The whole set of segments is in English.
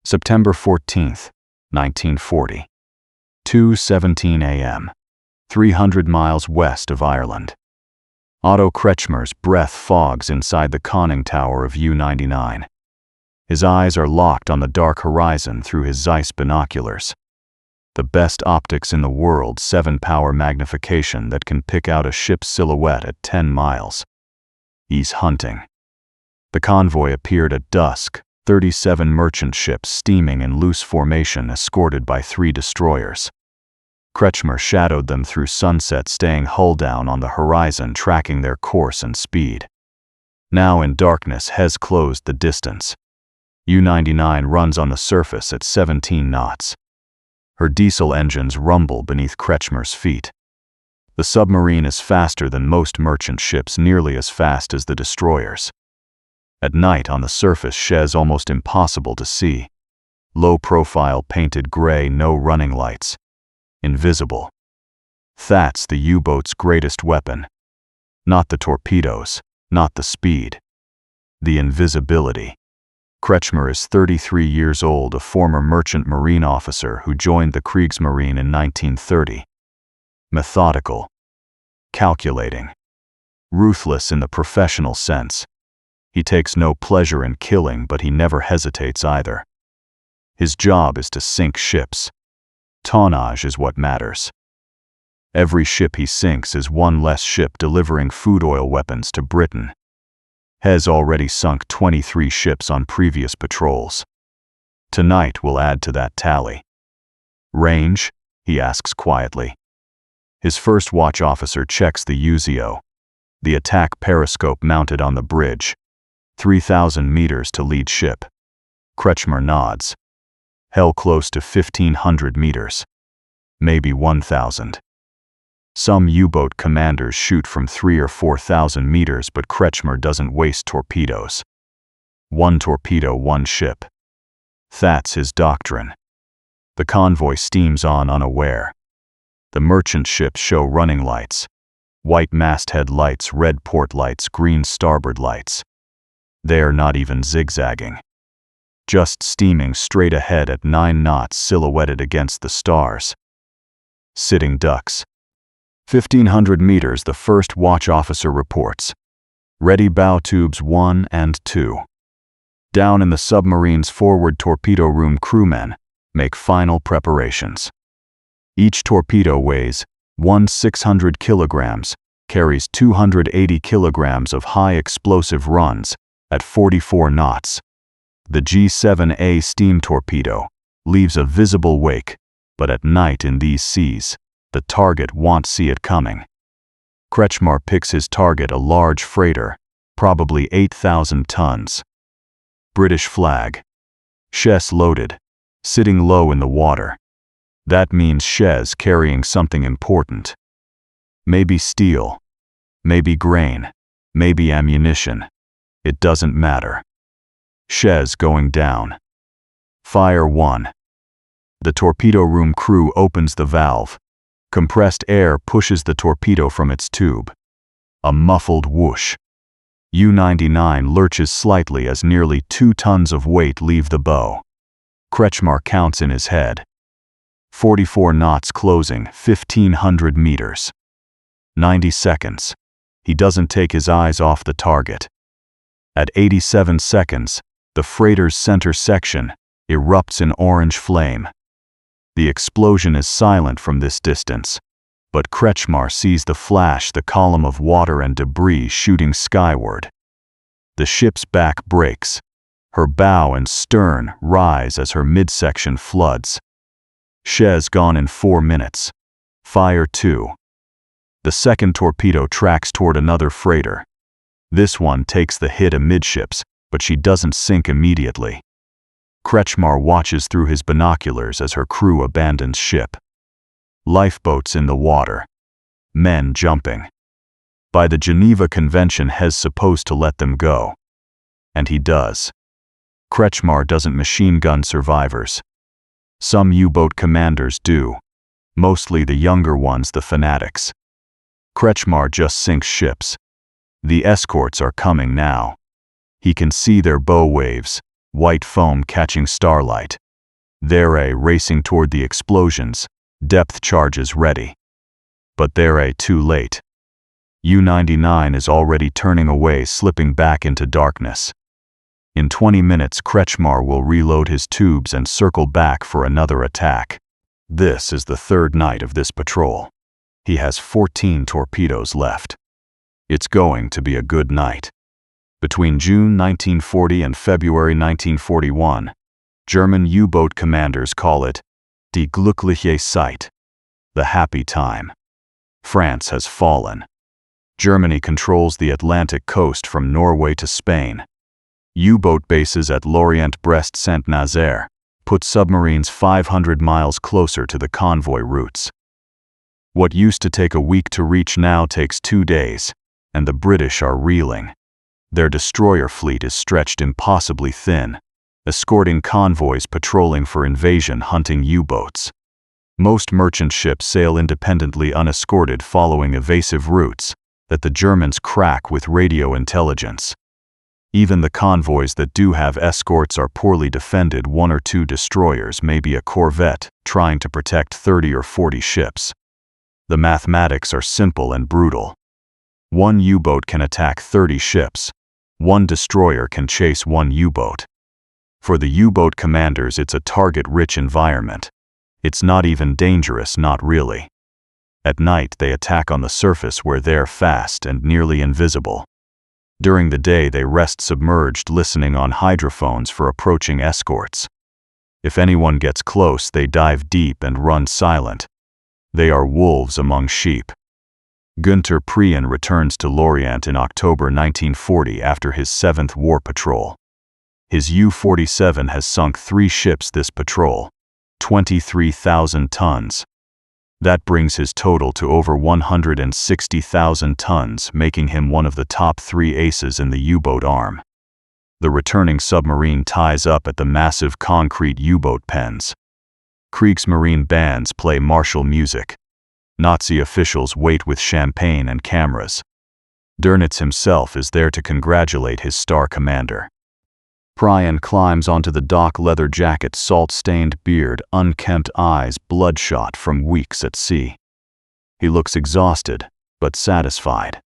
September 14th, 1940. 2:17 a.m. 300 miles west of Ireland. Otto Kretschmer's breath fogs inside the conning tower of U-99. His eyes are locked on the dark horizon through his Zeiss binoculars. The best optics in the world, 7-power magnification that can pick out a ship's silhouette at 10 miles. He's hunting. The convoy appeared at dusk, 37 merchant ships steaming in loose formation escorted by 3 destroyers. Kretschmer shadowed them through sunset, staying hull down on the horizon, tracking their course and speed. Now in darkness, Hes closed the distance. U-99 runs on the surface at 17 knots. Her diesel engines rumble beneath Kretschmer's feet. The submarine is faster than most merchant ships, nearly as fast as the destroyers. At night on the surface, Hes almost impossible to see. Low profile, painted gray, no running lights. Invisible. That's the U-boat's greatest weapon. Not the torpedoes, not the speed. The invisibility. Kretschmer is 33 years old, a former merchant marine officer who joined the Kriegsmarine in 1930. Methodical. Calculating. Ruthless in the professional sense. He takes no pleasure in killing, but he never hesitates either. His job is to sink ships. Tonnage is what matters. Every ship he sinks is one less ship delivering food oil weapons to Britain. Hes already sunk 23 ships on previous patrols. Tonight will add to that tally. Range? He asks quietly. His first watch officer checks the UZO, the attack periscope mounted on the bridge. 3,000 meters to lead ship. Kretschmer nods. Hell, close to 1,500 meters. Maybe 1,000. Some U-boat commanders shoot from 3,000 or 4,000 meters, but Kretschmer doesn't waste torpedoes. One torpedo, one ship. That's his doctrine. The convoy steams on unaware. The merchant ships show running lights. White masthead lights, red port lights, green starboard lights. They're not even zigzagging. Just steaming straight ahead at 9 knots, silhouetted against the stars. Sitting ducks. 1,500 meters, the first watch officer reports. Ready bow tubes 1 and 2. Down in the submarine's forward torpedo room, crewmen make final preparations. Each torpedo weighs 600 kilograms, carries 280 kilograms of high explosive runs at 44 knots. The G7A steam torpedo leaves a visible wake, but at night in these seas, the target won't see it coming. Kretschmer picks his target, a large freighter, probably 8,000 tons. British flag. Hes loaded, sitting low in the water. That means Hes carrying something important. Maybe steel, maybe grain, maybe ammunition. It doesn't matter. Hes going down. Fire 1. The torpedo room crew opens the valve. Compressed air pushes the torpedo from its tube. A muffled whoosh. U-99 lurches slightly as nearly 2 tons of weight leave the bow. Kretschmer counts in his head. 44 knots closing, 1,500 meters. 90 seconds. He doesn't take his eyes off the target. At 87 seconds, the freighter's center section erupts in orange flame. The explosion is silent from this distance, but Kretschmer sees the flash, the column of water and debris shooting skyward. The ship's back breaks. Her bow and stern rise as her midsection floods. Hes gone in 4 minutes. Fire 2. The second torpedo tracks toward another freighter. This one takes the hit amidships, but she doesn't sink immediately. Kretschmer watches through his binoculars as her crew abandons ship. Lifeboats in the water. Men jumping. By the Geneva Convention, Hes supposed to let them go. And he does. Kretschmer doesn't machine gun survivors. Some U-boat commanders do. Mostly the younger ones, the fanatics. Kretschmer just sinks ships. The escorts are coming now. He can see their bow waves, white foam catching starlight. There, racing toward the explosions, depth charges ready. But there, too late. U-99 is already turning away, slipping back into darkness. In 20 minutes, Kretschmar will reload his tubes and circle back for another attack. This is the third night of this patrol. He has 14 torpedoes left. It's going to be a good night. Between June 1940 and February 1941, German U-boat commanders call it die glückliche Zeit, the happy time. France has fallen. Germany controls the Atlantic coast from Norway to Spain. U-boat bases at Lorient, Brest, Saint-Nazaire put submarines 500 miles closer to the convoy routes. What used to take a week to reach now takes 2 days, and the British are reeling. Their destroyer fleet is stretched impossibly thin, escorting convoys patrolling for invasion-hunting U-boats. Most merchant ships sail independently unescorted, following evasive routes that the Germans crack with radio intelligence. Even the convoys that do have escorts are poorly defended. 1 or 2 destroyers, maybe a corvette, trying to protect 30 or 40 ships. The mathematics are simple and brutal. 1 U-boat can attack 30 ships. 1 destroyer can chase 1 U-boat. For the U-boat commanders, it's a target-rich environment. It's not even dangerous, not really. At night, they attack on the surface where they're fast and nearly invisible. During the day, they rest submerged, listening on hydrophones for approaching escorts. If anyone gets close, they dive deep and run silent. They are wolves among sheep. Günther Prien returns to Lorient in October 1940 after his 7th war patrol. His U-47 has sunk 3 ships this patrol, 23,000 tons. That brings his total to over 160,000 tons, making him one of the top 3 aces in the U-boat arm. The returning submarine ties up at the massive concrete U-boat pens. Kriegsmarine bands play martial music. Nazi officials wait with champagne and cameras. Dönitz himself is there to congratulate his star commander. Prien climbs onto the dock, leather jacket, salt-stained beard, unkempt eyes, bloodshot from weeks at sea. He looks exhausted, but satisfied.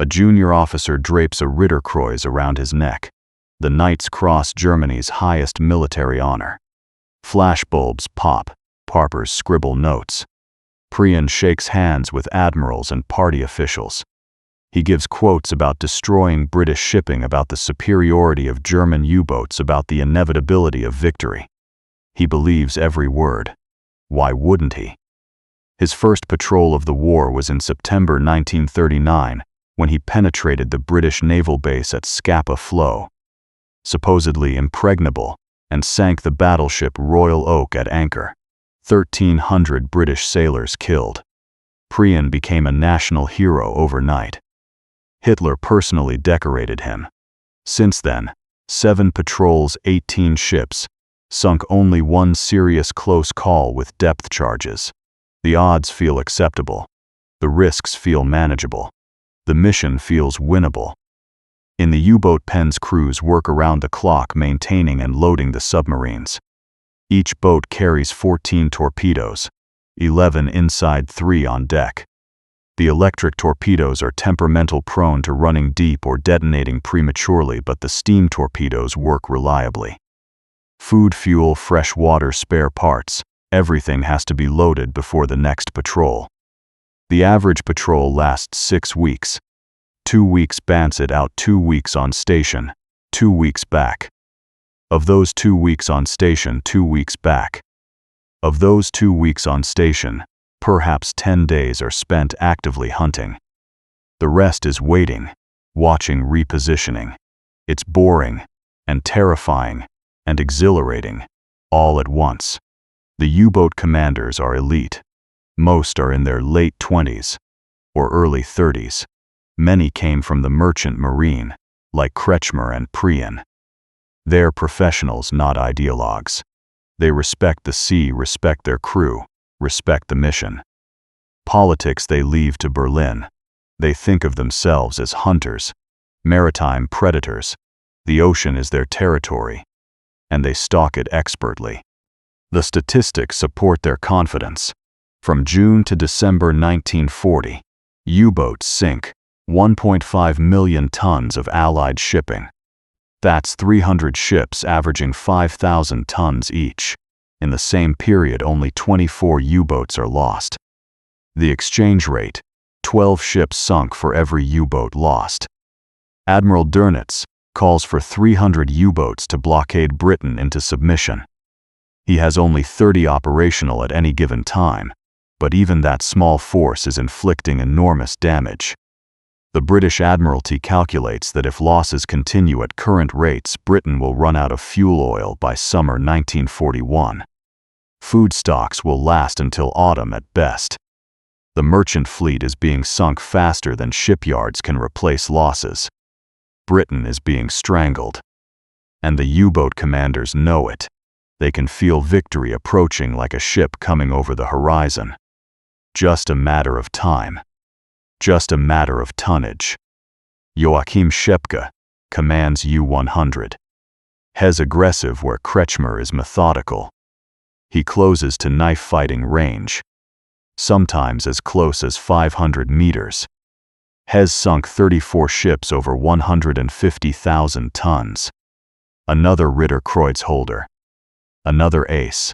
A junior officer drapes a Ritterkreuz around his neck, the Knight's Cross, Germany's highest military honor. Flashbulbs pop, Parpers scribble notes. Prien shakes hands with admirals and party officials. He gives quotes about destroying British shipping, about the superiority of German U-boats, about the inevitability of victory. He believes every word. Why wouldn't he? His first patrol of the war was in September 1939, when he penetrated the British naval base at Scapa Flow, supposedly impregnable, and sank the battleship Royal Oak at anchor. 1,300 British sailors killed. Prien became a national hero overnight. Hitler personally decorated him. Since then, 7 patrols, 18 ships, sunk only 1 serious close call with depth charges. The odds feel acceptable. The risks feel manageable. The mission feels winnable. In the U-boat pens, crews work around the clock, maintaining and loading the submarines. Each boat carries 14 torpedoes, 11 inside, 3 on deck. The electric torpedoes are temperamental, prone to running deep or detonating prematurely, but the steam torpedoes work reliably. Food, fuel, fresh water, spare parts, everything has to be loaded before the next patrol. The average patrol lasts 6 weeks. 2 weeks Banset out, 2 weeks on station, 2 weeks back. Of those 2 weeks on station, 2 weeks back. Of those 2 weeks on station, perhaps 10 days are spent actively hunting. The rest is waiting, watching, repositioning. It's boring, and terrifying, and exhilarating, all at once. The U-boat commanders are elite. Most are in their late 20s, or early 30s. Many came from the merchant marine, like Kretschmer and Prien. They're professionals, not ideologues. They respect the sea, respect their crew, respect the mission. Politics they leave to Berlin. They think of themselves as hunters, maritime predators. The ocean is their territory, and they stalk it expertly. The statistics support their confidence. From June to December 1940, U-boats sink 1.5 million tons of Allied shipping. That's 300 ships averaging 5,000 tons each. In the same period, only 24 U-boats are lost. The exchange rate, 12 ships sunk for every U-boat lost. Admiral Dönitz calls for 300 U-boats to blockade Britain into submission. He has only 30 operational at any given time, but even that small force is inflicting enormous damage. The British Admiralty calculates that if losses continue at current rates, Britain will run out of fuel oil by summer 1941. Food stocks will last until autumn at best. The merchant fleet is being sunk faster than shipyards can replace losses. Britain is being strangled. And the U-boat commanders know it. They can feel victory approaching like a ship coming over the horizon. Just a matter of time. Just a matter of tonnage. Joachim Schepke commands U-100. Hess aggressive where Kretschmer is methodical. He closes to knife-fighting range, sometimes as close as 500 meters. Hess sunk 34 ships over 150,000 tons. Another Ritter Kreuz holder. Another ace.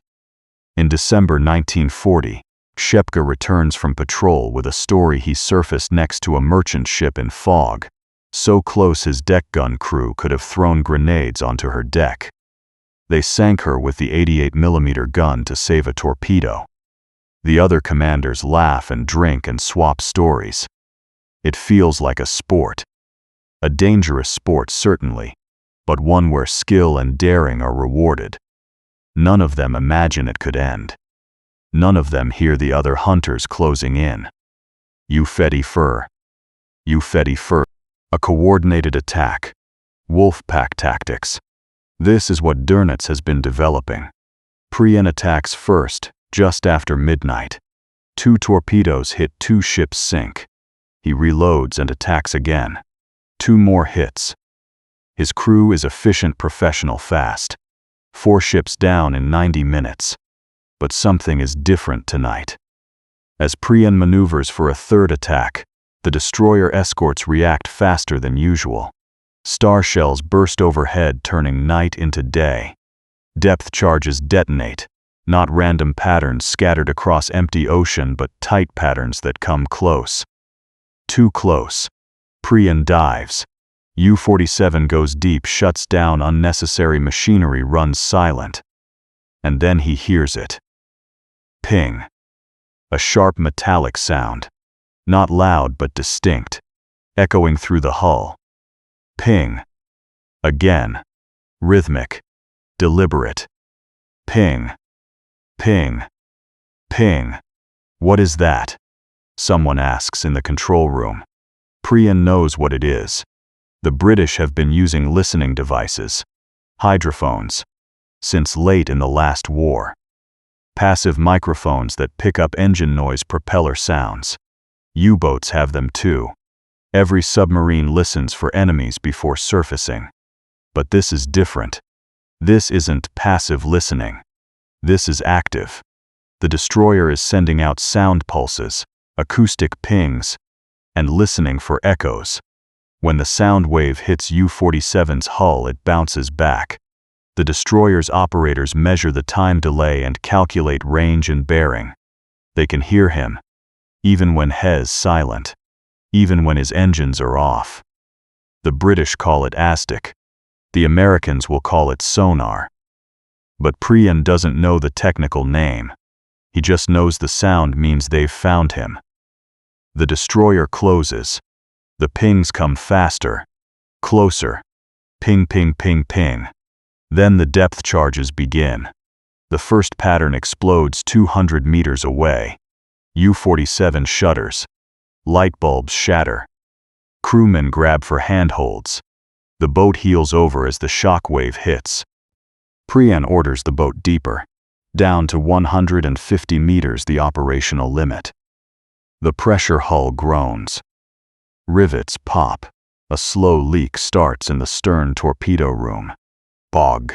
In December 1940, Schepke returns from patrol with a story he surfaced next to a merchant ship in fog, so close his deck gun crew could have thrown grenades onto her deck. They sank her with the 88mm gun to save a torpedo. The other commanders laugh and drink and swap stories. It feels like a sport. A dangerous sport certainly, but one where skill and daring are rewarded. None of them imagine it could end. None of them hear the other hunters closing in. Ufedi Fur. Ufedi Fur. A coordinated attack. Wolf pack tactics. This is what Dönitz has been developing. Prien attacks first, just after midnight. 2 torpedoes hit, 2 ships sink. He reloads and attacks again. 2 more hits. His crew is efficient, professional, fast. 4 ships down in 90 minutes. But something is different tonight. As Prien maneuvers for a third attack, the destroyer escorts react faster than usual. Star shells burst overhead, turning night into day. Depth charges detonate, not random patterns scattered across empty ocean, but tight patterns that come close. Too close. Prien dives. U-47 goes deep, shuts down unnecessary machinery, runs silent. And then he hears it. Ping. A sharp metallic sound. Not loud but distinct, echoing through the hull. Ping. Again. Rhythmic. Deliberate. Ping. Ping. Ping. What is that? Someone asks in the control room. Prien knows what it is. The British have been using listening devices, hydrophones, since late in the last war. Passive microphones that pick up engine noise, propeller sounds. U-boats have them too. Every submarine listens for enemies before surfacing. But this is different. This isn't passive listening. This is active. The destroyer is sending out sound pulses, acoustic pings, and listening for echoes. When the sound wave hits U-47's hull, it bounces back. The destroyer's operators measure the time delay and calculate range and bearing. They can hear him, even when Hess silent, even when his engines are off. The British call it ASTIC. The Americans will call it sonar. But Prien doesn't know the technical name. He just knows the sound means they've found him. The destroyer closes. The pings come faster, closer. Ping, ping, ping, ping. Then the depth charges begin. The first pattern explodes 200 meters away. U-47 shudders. Light bulbs shatter. Crewmen grab for handholds. The boat heels over as the shock wave hits. Prien orders the boat deeper, down to 150 meters, the operational limit. The pressure hull groans. Rivets pop. A slow leak starts in the stern torpedo room. Bog.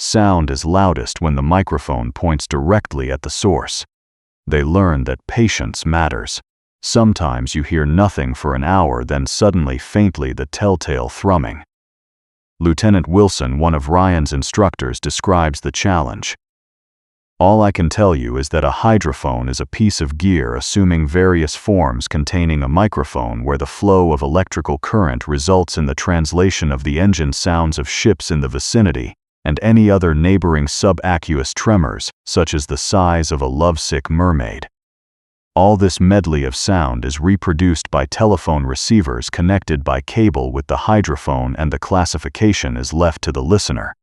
Sound is loudest when the microphone points directly at the source. They learn that patience matters. Sometimes you hear nothing for an hour, then suddenly faintly the telltale thrumming. Lieutenant Wilson, one of Ryan's instructors, describes the challenge. All I can tell you is that a hydrophone is a piece of gear assuming various forms containing a microphone where the flow of electrical current results in the translation of the engine sounds of ships in the vicinity and any other neighboring subaqueous tremors, such as the sighs of a lovesick mermaid. All this medley of sound is reproduced by telephone receivers connected by cable with the hydrophone, and the classification is left to the listener.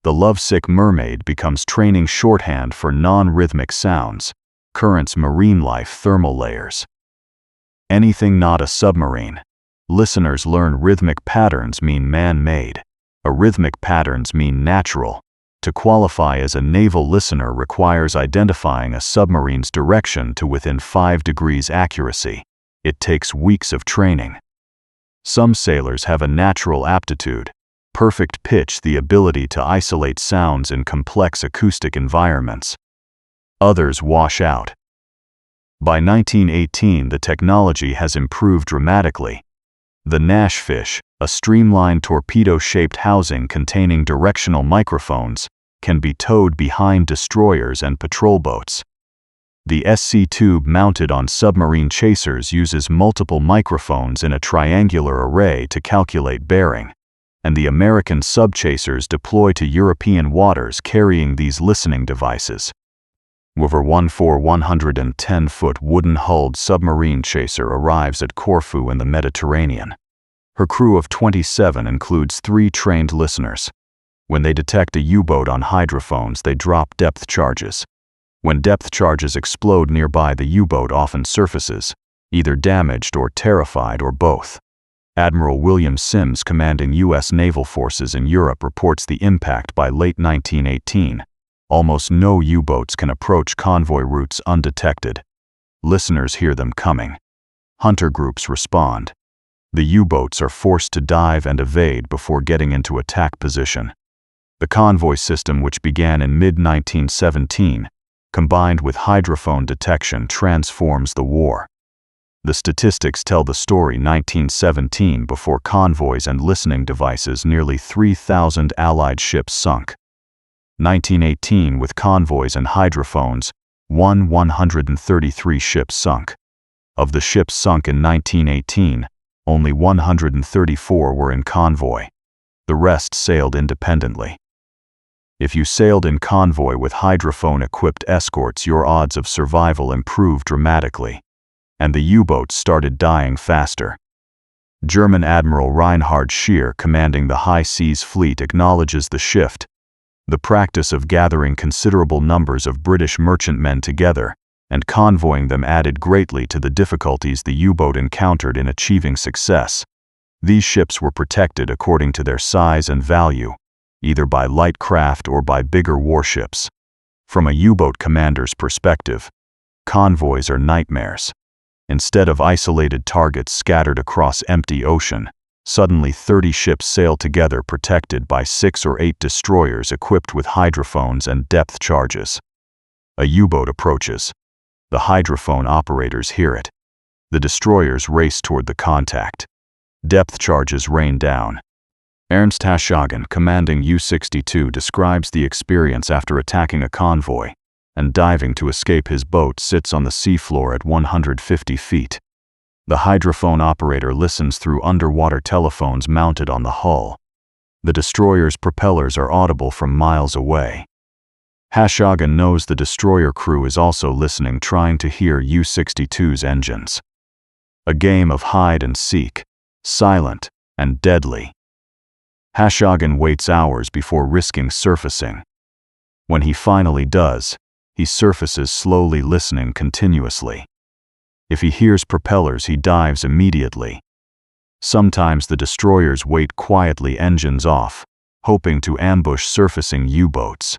The lovesick mermaid becomes training shorthand for non-rhythmic sounds, currents, marine life, thermal layers. Anything not a submarine. Listeners learn rhythmic patterns mean man-made. Arrhythmic patterns mean natural. To qualify as a naval listener requires identifying a submarine's direction to within 5 degrees accuracy. It takes weeks of training. Some sailors have a natural aptitude, perfect pitch, the ability to isolate sounds in complex acoustic environments. Others wash out. By 1918, the technology has improved dramatically. The Nashfish, a streamlined torpedo-shaped housing containing directional microphones, can be towed behind destroyers and patrol boats. The SC tube mounted on submarine chasers uses multiple microphones in a triangular array to calculate bearing, and the American subchasers deploy to European waters carrying these listening devices. Over 110-foot wooden-hulled submarine chaser arrives at Corfu in the Mediterranean. Her crew of 27 includes 3 trained listeners. When they detect a U-boat on hydrophones, they drop depth charges. When depth charges explode nearby, the U-boat often surfaces, either damaged or terrified or both. Admiral William Sims, commanding U.S. naval forces in Europe, reports the impact by late 1918. Almost no U-boats can approach convoy routes undetected. Listeners hear them coming. Hunter groups respond. The U-boats are forced to dive and evade before getting into attack position. The convoy system, which began in mid-1917, combined with hydrophone detection, transforms the war. The statistics tell the story. 1917, before convoys and listening devices, nearly 3,000 Allied ships sunk. 1918, with convoys and hydrophones, 133 ships sunk. Of the ships sunk in 1918, only 134 were in convoy. The rest sailed independently. If you sailed in convoy with hydrophone-equipped escorts, your odds of survival improved dramatically, and the U-boats started dying faster. German Admiral Reinhard Scheer, commanding the High Seas Fleet, acknowledges the shift. The practice of gathering considerable numbers of British merchantmen together and convoying them added greatly to the difficulties the U-boat encountered in achieving success. These ships were protected according to their size and value, either by light craft or by bigger warships. From a U-boat commander's perspective, convoys are nightmares. Instead of isolated targets scattered across empty ocean, suddenly 30 ships sail together protected by 6 or 8 destroyers equipped with hydrophones and depth charges. A U-boat approaches. The hydrophone operators hear it. The destroyers race toward the contact. Depth charges rain down. Ernst Haschhagen, commanding U-62, describes the experience after attacking a convoy and diving to escape. His boat sits on the seafloor at 150 feet. The hydrophone operator listens through underwater telephones mounted on the hull. The destroyer's propellers are audible from miles away. Haschhagen knows the destroyer crew is also listening, trying to hear U-62's engines. A game of hide and seek, silent and deadly. Haschhagen waits hours before risking surfacing. When he finally does, he surfaces slowly, listening continuously. If he hears propellers, he dives immediately. Sometimes the destroyers wait quietly, engines off, hoping to ambush surfacing U-boats.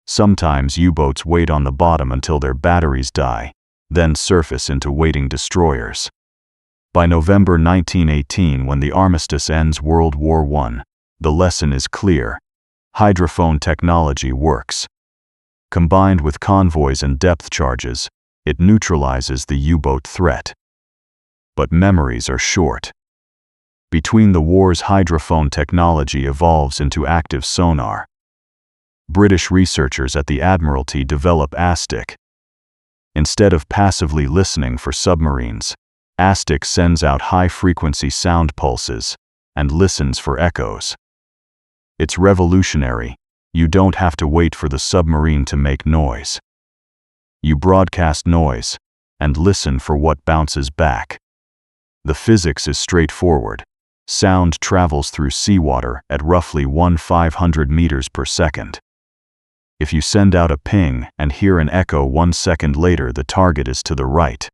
Sometimes U-boats wait on the bottom until their batteries die, then surface into waiting destroyers. By November 1918, when the armistice ends World War I, the lesson is clear. Hydrophone technology works. Combined with convoys and depth charges, it neutralizes the U-boat threat. But memories are short. Between the wars, hydrophone technology evolves into active sonar. British researchers at the Admiralty develop ASTIC. Instead of passively listening for submarines, ASTIC sends out high-frequency sound pulses and listens for echoes. It's revolutionary. You don't have to wait for the submarine to make noise. You broadcast noise and listen for what bounces back. The physics is straightforward. Sound travels through seawater at roughly 1/500 meters per second. If you send out a ping and hear an echo 1 second later, the target is to the right.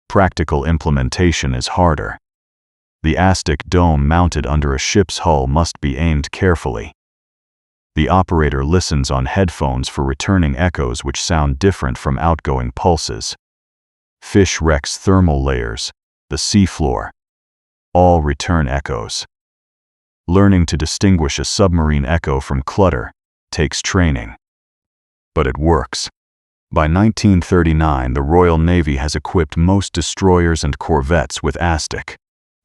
Practical implementation is harder. The ASTIC dome mounted under a ship's hull must be aimed carefully. The operator listens on headphones for returning echoes which sound different from outgoing pulses. Fish wrecks, thermal layers, the seafloor, all return echoes. Learning to distinguish a submarine echo from clutter takes training. But it works. By 1939, the Royal Navy has equipped most destroyers and corvettes with ASTIC.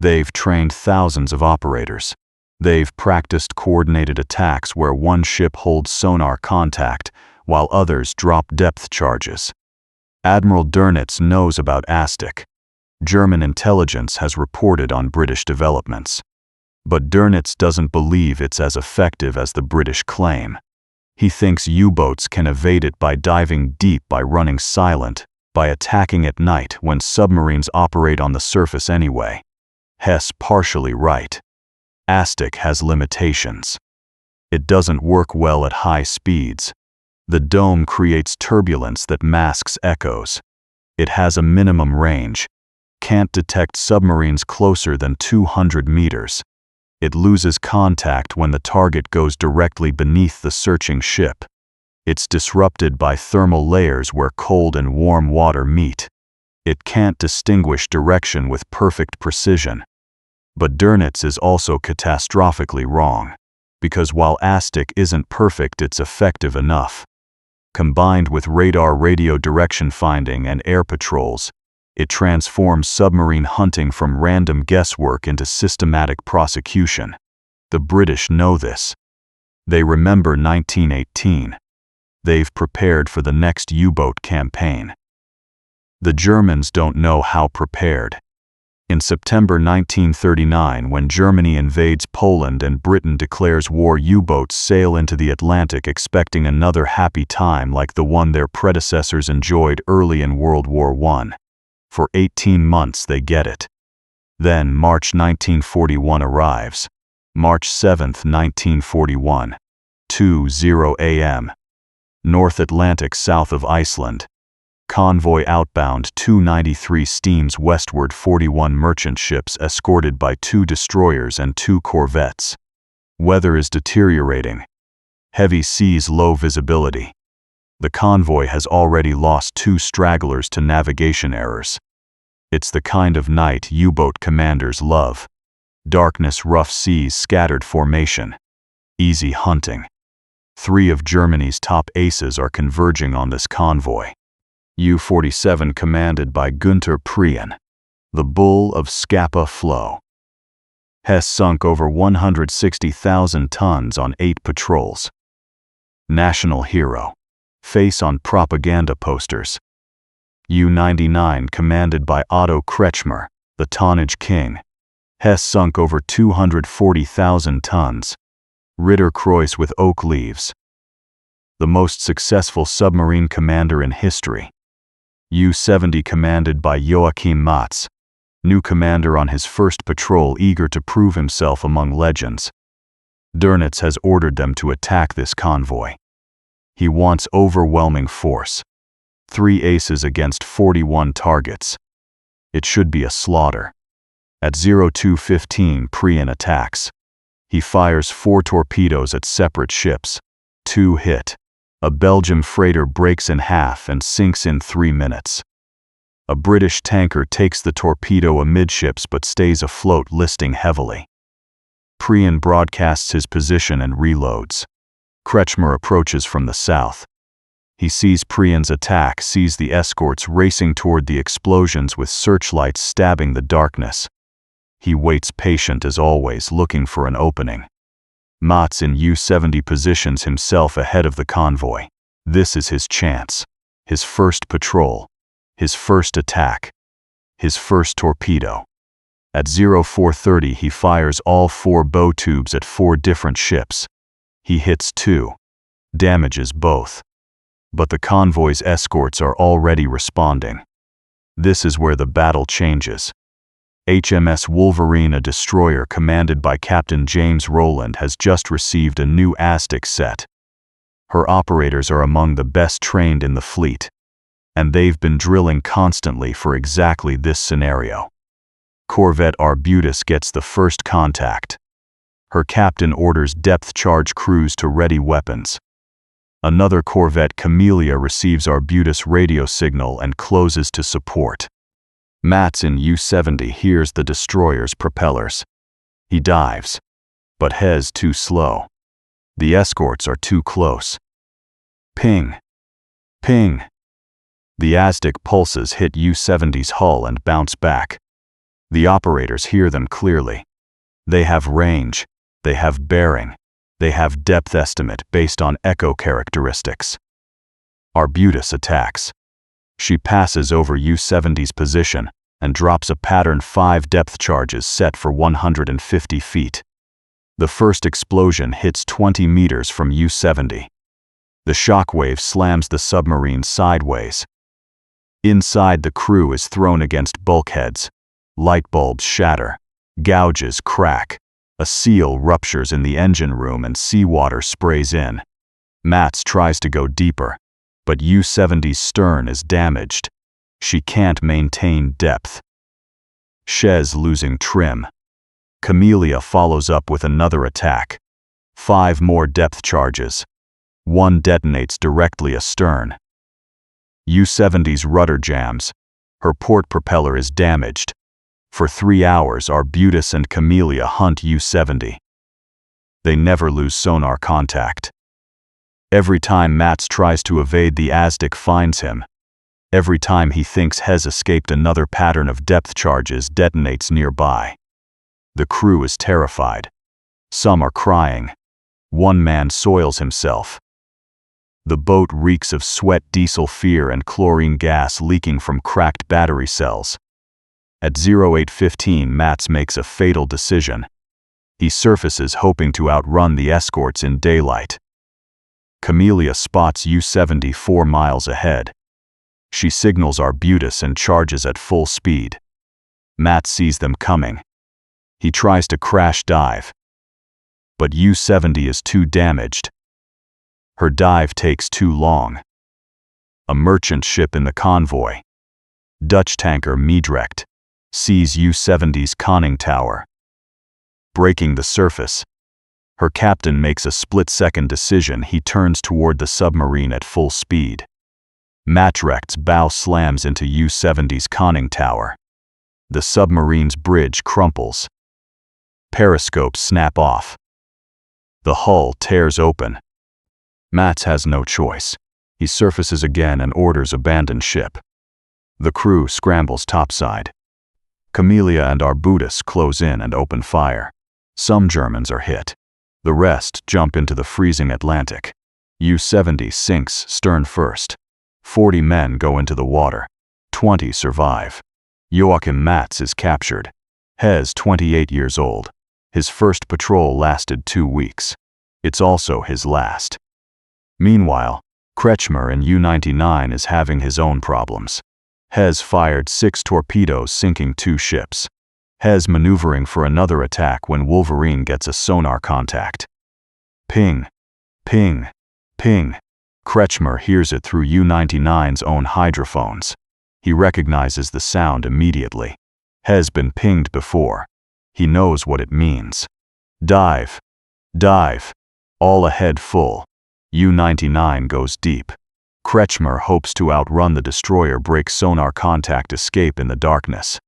They've trained thousands of operators. They've practiced coordinated attacks where one ship holds sonar contact while others drop depth charges. Admiral Dönitz knows about ASTIC. German intelligence has reported on British developments. But Dönitz doesn't believe it's as effective as the British claim. He thinks U-boats can evade it by diving deep, by running silent, by attacking at night when submarines operate on the surface anyway. Hess partially right. ASTIC has limitations. It doesn't work well at high speeds. The dome creates turbulence that masks echoes. It has a minimum range. Can't detect submarines closer than 200 meters. It loses contact when the target goes directly beneath the searching ship. It's disrupted by thermal layers where cold and warm water meet. It can't distinguish direction with perfect precision. But Dönitz is also catastrophically wrong, because while ASTIC isn't perfect, it's effective enough. Combined with radar radio direction finding and air patrols, it transforms submarine hunting from random guesswork into systematic prosecution. The British know this. They remember 1918. They've prepared for the next U-boat campaign. The Germans don't know how prepared. In September 1939, when Germany invades Poland and Britain declares war, U-boats sail into the Atlantic expecting another happy time like the one their predecessors enjoyed early in World War I. For 18 months they get it. Then March 1941 arrives. March 7, 1941, 2:00 a.m. North Atlantic south of Iceland. Convoy outbound 293 steams westward, 41 merchant ships escorted by 2 destroyers and 2 corvettes. Weather is deteriorating. Heavy seas, low visibility. The convoy has already lost 2 stragglers to navigation errors. It's the kind of night U-boat commanders love. Darkness, rough seas, scattered formation. Easy hunting. 3 of Germany's top aces are converging on this convoy. U-47 commanded by Günther Prien, the bull of Scapa Flow. Hess sunk over 160,000 tons on 8 patrols. National hero. Face on propaganda posters. U-99 commanded by Otto Kretschmer, the tonnage king. Hess sunk over 240,000 tons. Ritterkreuz with oak leaves. The most successful submarine commander in history. U-70 commanded by Joachim Matz, new commander on his first patrol, eager to prove himself among legends. Dönitz has ordered them to attack this convoy. He wants overwhelming force. 3 aces against 41 targets. It should be a slaughter. At 02:15, Prien attacks. He fires 4 torpedoes at separate ships. 2 hit. A Belgian freighter breaks in half and sinks in 3 minutes. A British tanker takes the torpedo amidships but stays afloat, listing heavily. Prien broadcasts his position and reloads. Kretschmer approaches from the south. He sees Priyan's attack, sees the escorts racing toward the explosions with searchlights stabbing the darkness. He waits patient as always, looking for an opening. Mats in U-70 positions himself ahead of the convoy. This is his chance. His first patrol. His first attack. His first torpedo. At 0430 he fires all 4 bow tubes at 4 different ships. He hits 2. Damages both. But the convoy's escorts are already responding. This is where the battle changes. HMS Wolverine, a destroyer commanded by Captain James Rowland, has just received a new Aztec set. Her operators are among the best trained in the fleet, and they've been drilling constantly for exactly this scenario. Corvette Arbutus gets the first contact. Her captain orders depth charge crews to ready weapons. Another corvette, Camellia, receives Arbutus' radio signal and closes to support. Mats in U-70 hears the destroyer's propellers. He dives, but Hez too slow. The escorts are too close. Ping! Ping! The Aztec pulses hit U-70's hull and bounce back. The operators hear them clearly. They have range, they have bearing, they have depth estimate based on echo characteristics. Arbutus attacks. She passes over U-70's position and drops a pattern 5 depth charges set for 150 feet. The first explosion hits 20 meters from U-70. The shockwave slams the submarine sideways. Inside, the crew is thrown against bulkheads. Light bulbs shatter. Gouges crack. A seal ruptures in the engine room and seawater sprays in. Mats tries to go deeper, but U-70's stern is damaged. She can't maintain depth. Hez losing trim. Camellia follows up with another attack. 5 more depth charges. 1 detonates directly astern. U-70's rudder jams. Her port propeller is damaged. For 3 hours, Arbutus and Camellia hunt U-70. They never lose sonar contact. Every time Mats tries to evade, the Aztec finds him. Every time he thinks Hez escaped, another pattern of depth charges detonates nearby. The crew is terrified. Some are crying. One man soils himself. The boat reeks of sweat, diesel, fear, and chlorine gas leaking from cracked battery cells. At 0815, Mats makes a fatal decision. He surfaces, hoping to outrun the escorts in daylight. Camellia spots U-70 4 miles ahead. She signals Arbutus and charges at full speed. Mats sees them coming. He tries to crash dive. But U-70 is too damaged. Her dive takes too long. A merchant ship in the convoy, Dutch tanker Meedrecht, sees U-70's conning tower. Breaking the surface, her captain makes a split-second decision. He turns toward the submarine at full speed. Meedrecht's bow slams into U-70's conning tower. The submarine's bridge crumples. Periscopes snap off. The hull tears open. Mats has no choice. He surfaces again and orders abandon ship. The crew scrambles topside. Camellia and Arbutus close in and open fire. Some Germans are hit. The rest jump into the freezing Atlantic. U-70 sinks stern first. 40 men go into the water. 20 survive. Joachim Mats is captured. Hez, 28 years old. His first patrol lasted 2 weeks. It's also his last. Meanwhile, Kretschmer in U-99 is having his own problems. Hez fired 6 torpedoes, sinking 2 ships. Hez maneuvering for another attack when Wolverine gets a sonar contact. Ping, ping, ping. Kretschmer hears it through U-99's own hydrophones. He recognizes the sound immediately. Hez been pinged before. He knows what it means. Dive, dive. All ahead full. U-99 goes deep. Kretschmer hopes to outrun the destroyer, break sonar contact, escape in the darkness.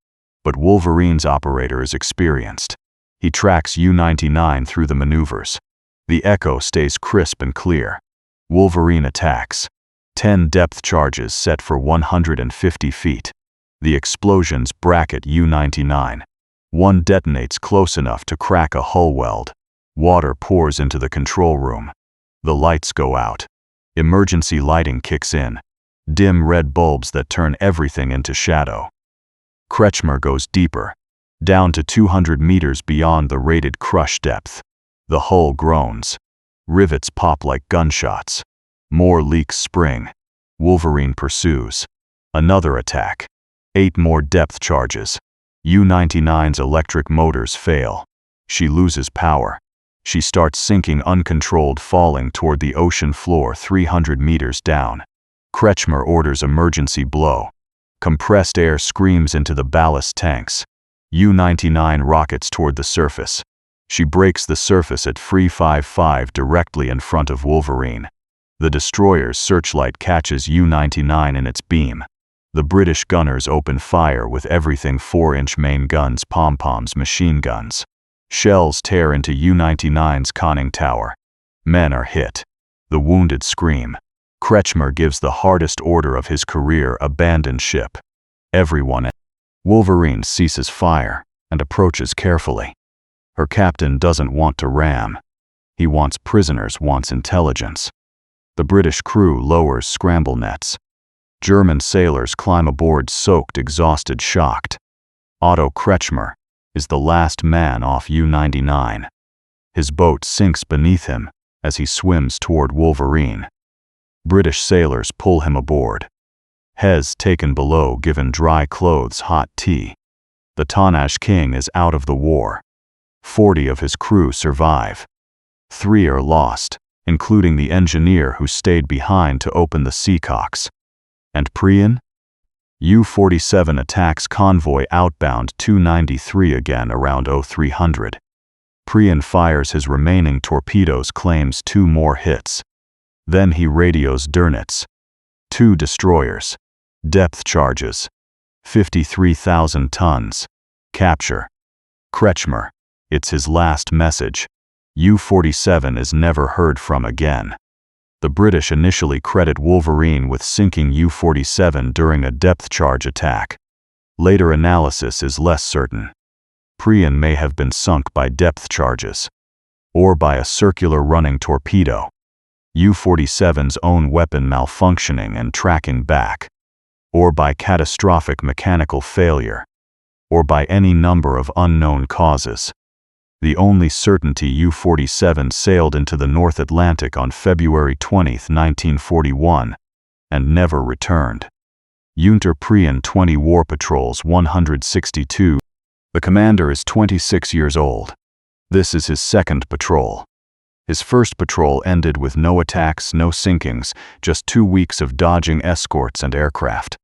But Wolverine's operator is experienced. He tracks U-99 through the maneuvers. The echo stays crisp and clear. Wolverine attacks. 10 depth charges set for 150 feet. The explosions bracket U-99. One detonates close enough to crack a hull weld. Water pours into the control room. The lights go out. Emergency lighting kicks in. Dim red bulbs that turn everything into shadow. Kretschmer goes deeper, down to 200 meters beyond the rated crush depth. The hull groans. Rivets pop like gunshots. More leaks spring. Wolverine pursues. Another attack. 8 more depth charges. U-99's electric motors fail. She loses power. She starts sinking uncontrolled, falling toward the ocean floor 300 meters down. Kretschmer orders emergency blow. Compressed air screams into the ballast tanks. U-99 rockets toward the surface. She breaks the surface at free 5-5 directly in front of Wolverine. The destroyer's searchlight catches U-99 in its beam. The British gunners open fire with everything 4-inch main guns, pom-poms, machine guns. Shells tear into U-99's conning tower. Men are hit. The wounded scream. Kretschmer gives the hardest order of his career: abandon ship. Everyone. Wolverine ceases fire and approaches carefully. Her captain doesn't want to ram. He wants prisoners, wants intelligence. The British crew lowers scramble nets. German sailors climb aboard, soaked, exhausted, shocked. Otto Kretschmer is the last man off U-99. His boat sinks beneath him as he swims toward Wolverine. British sailors pull him aboard. Hez taken below, given dry clothes, hot tea. The Tonnage King is out of the war. 40 of his crew survive. 3 are lost, including the engineer who stayed behind to open the seacocks. And Priyan? U-47 attacks convoy outbound 293 again around 0300. Priyan fires his remaining torpedoes, claims 2 more hits. Then he radios Dönitz. 2 destroyers. Depth charges. 53,000 tons. Capture. Kretschmer. It's his last message. U-47 is never heard from again. The British initially credit Wolverine with sinking U-47 during a depth charge attack. Later analysis is less certain. Priyan may have been sunk by depth charges. Or by a circular running torpedo. U-47's own weapon malfunctioning and tracking back. Or by catastrophic mechanical failure. Or by any number of unknown causes. The only certainty: U-47 sailed into the North Atlantic on February 20, 1941, and never returned. Unter Priyan 20 war patrols 162. The commander is 26 years old. This is his second patrol. His first patrol ended with no attacks, no sinkings, just 2 weeks of dodging escorts and aircraft.